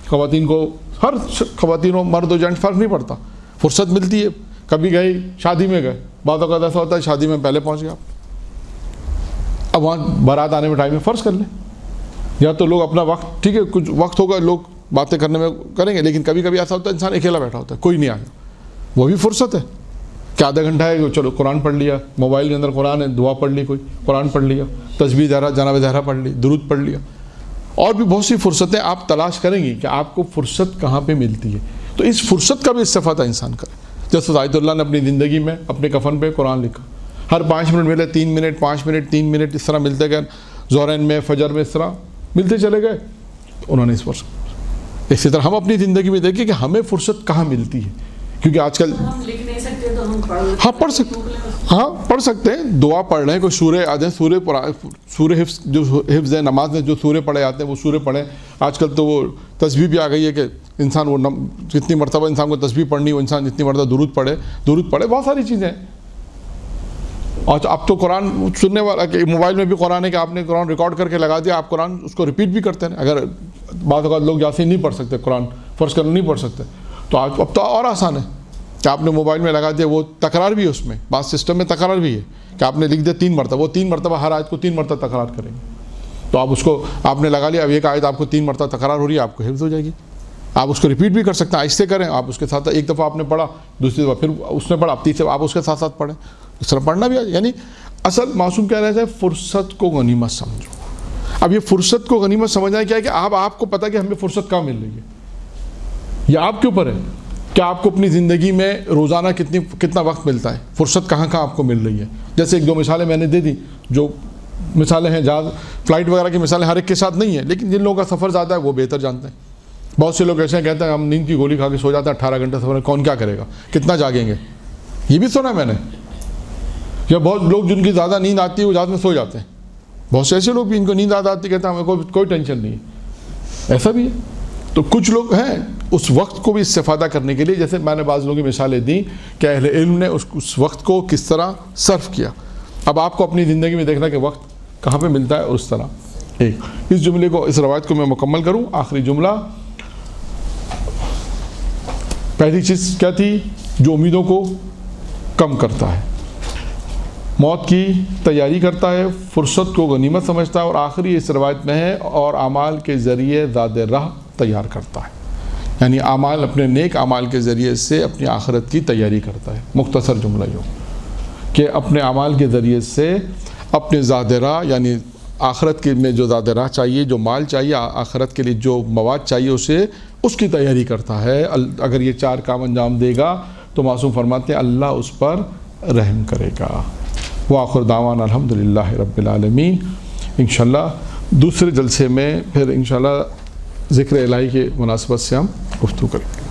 خواتین کو, ہر خواتین و مرد و جینٹ فرق نہیں پڑتا, فرصت ملتی ہے, کبھی گئے شادی میں گئے, بعض اوقات ایسا ہوتا ہے شادی میں پہلے پہنچ گیا, اب وہاں بارات آنے میں ٹائم ہے, فرض کر لیں. یا تو لوگ اپنا وقت, ٹھیک ہے کچھ وقت ہوگا لوگ باتیں کرنے میں کریں گے, لیکن کبھی کبھی ایسا ہوتا ہے انسان اکیلا بیٹھا ہوتا ہے, کوئی نہیں آیا, وہ بھی فرصت ہے کہ آدھا گھنٹہ ہے, چلو قرآن پڑھ لیا, موبائل کے اندر قرآن ہے, دعا پڑھ لی, کوئی قرآن پڑھ لیا, تسبیح جناب زہرا پڑھ لی, درود پڑھ لیا. اور بھی بہت سی فرصتیں آپ تلاش کریں گی کہ آپ کو فرصت کہاں پہ ملتی ہے, تو اس فرصت کا بھی استفادہ انسان کرے. جیسے آیت اللہ نے اپنی زندگی میں اپنے کفن پہ قرآن لکھا, ہر 5 منٹ ملے, 3 منٹ 5 منٹ 3 منٹ اس طرح ملتے گئے, ظہرین میں فجر میں اس طرح ملتے چلے گئے, انہوں نے اس پر. اسی طرح ہم اپنی زندگی میں دیکھیں کہ ہمیں فرصت کہاں ملتی ہے, کیونکہ آج کل ہم لکھ نہیں سکتے تو ہم پڑھ سکتے ہیں, دعا پڑھ رہے ہیں, کوئی سورے آ جائیں, سورے حفظ جو حفظ ہے, نماز میں جو سورے پڑھے جاتے ہیں وہ سورے پڑھیں. آج کل تو وہ تسبیح بھی آ گئی ہے کہ انسان وہ جتنی مرتبہ انسان کو تسبیح پڑھنی وہ انسان جتنی مرتبہ درود پڑھے, بہت ساری چیزیں ہیں. اور اب تو قرآن سننے والا کہ موبائل میں بھی قرآن ہے کہ آپ نے قرآن ریکارڈ کر کے لگا دیا, آپ قرآن اس کو ریپیٹ بھی کرتے ہیں. اگر بعض اوقات لوگ یاسین نہیں پڑھ سکتے, قرآن فرض کرنا نہیں پڑھ سکتے, تو اب تو اور آسان ہے کہ آپ نے موبائل میں لگا دیا, وہ تکرار بھی ہے اس میں, بعض سسٹم میں تکرار بھی ہے کہ آپ نے لکھ دیا 3 مرتبہ, وہ 3 مرتبہ ہر آیت کو 3 مرتبہ تکرار کریں گے. تو آپ اس کو آپ نے لگا لیا, اب ایک آیت آپ کو 3 مرتبہ تکرار ہو رہی ہے, آپ کو حفظ ہو جائے گی. آپ اس کو ریپیٹ بھی کر سکتے ہیں, آہستہ کریں, آپ اس کے ساتھ ایک دفعہ آپ نے پڑھا, دوسری دفعہ پھر اس نے پڑھا, اب تیسری آپ اس کے ساتھ ساتھ پڑھیں, اس طرح پڑھنا بھی. یعنی اصل معصوم کہہ رہے ہیں فرصت کو غنیمت سمجھو. اب یہ فرصت کو غنیمت سمجھنا کیا ہے کہ آپ کو پتہ کہ ہمیں فرصت کہاں مل رہی ہے, یہ آپ کے اوپر ہے کہ آپ کو اپنی زندگی میں روزانہ کتنا وقت ملتا ہے, فرصت کہاں آپ کو مل رہی ہے. جیسے 1-2 مثالیں میں نے دے دی, جو مثالیں ہیں جہاز فلائٹ وغیرہ کی مثالیں ہر ایک کے ساتھ نہیں ہیں, لیکن جن لوگوں کا سفر زیادہ ہے وہ بہتر جانتے ہیں. بہت سے لوگ ایسے کہتے ہیں ہم نیند کی گولی کھا کے سو جاتے ہیں, 18 گھنٹے سفر, کون کیا کرے گا, کتنا جاگیں گے, یہ بھی سنا میں نے. یا بہت لوگ جن کی زیادہ نیند آتی ہے وہ جہاز میں سو جاتے ہیں. بہت سے ایسے لوگ بھی ان کو نیند آتی کہتے ہیں ہمیں کوئی ٹینشن نہیں ہے, ایسا بھی ہے. تو کچھ لوگ ہیں اس وقت کو بھی استفادہ کرنے کے لیے, جیسے میں نے بعض لوگوں کی مثالیں دیں کہ اہل علم نے اس وقت کو کس طرح صرف کیا. اب آپ کو اپنی زندگی میں دیکھنا کہ وقت کہاں پہ ملتا ہے, اور اس طرح اس جملے کو, اس روایت کو میں مکمل کروں. آخری جملہ, پہلی چیز کیا تھی, جو امیدوں کو کم کرتا ہے, موت کی تیاری کرتا ہے, فرصت کو غنیمت سمجھتا ہے, اور آخری اس روایت میں ہے اور اعمال کے ذریعے زاد راہ تیار کرتا ہے. یعنی اعمال, اپنے نیک اعمال کے ذریعے سے اپنی آخرت کی تیاری کرتا ہے. مختصر جملہ یہ کہ اپنے اعمال کے ذریعے سے اپنے زاد راہ, یعنی آخرت کے میں جو زاد راہ چاہیے, جو مال چاہیے, آخرت کے لیے جو مواد چاہیے, اس کی تیاری کرتا ہے. اگر یہ 4 کام انجام دے گا تو معصوم فرماتے ہیں اللہ اس پر رحم کرے گا. وآخر دعوانا الحمدللہ رب العالمین. انشاءاللہ دوسرے جلسے میں پھر انشاءاللہ ذکر الہی کے مناسبت سے ہم گفتگو کریں گے.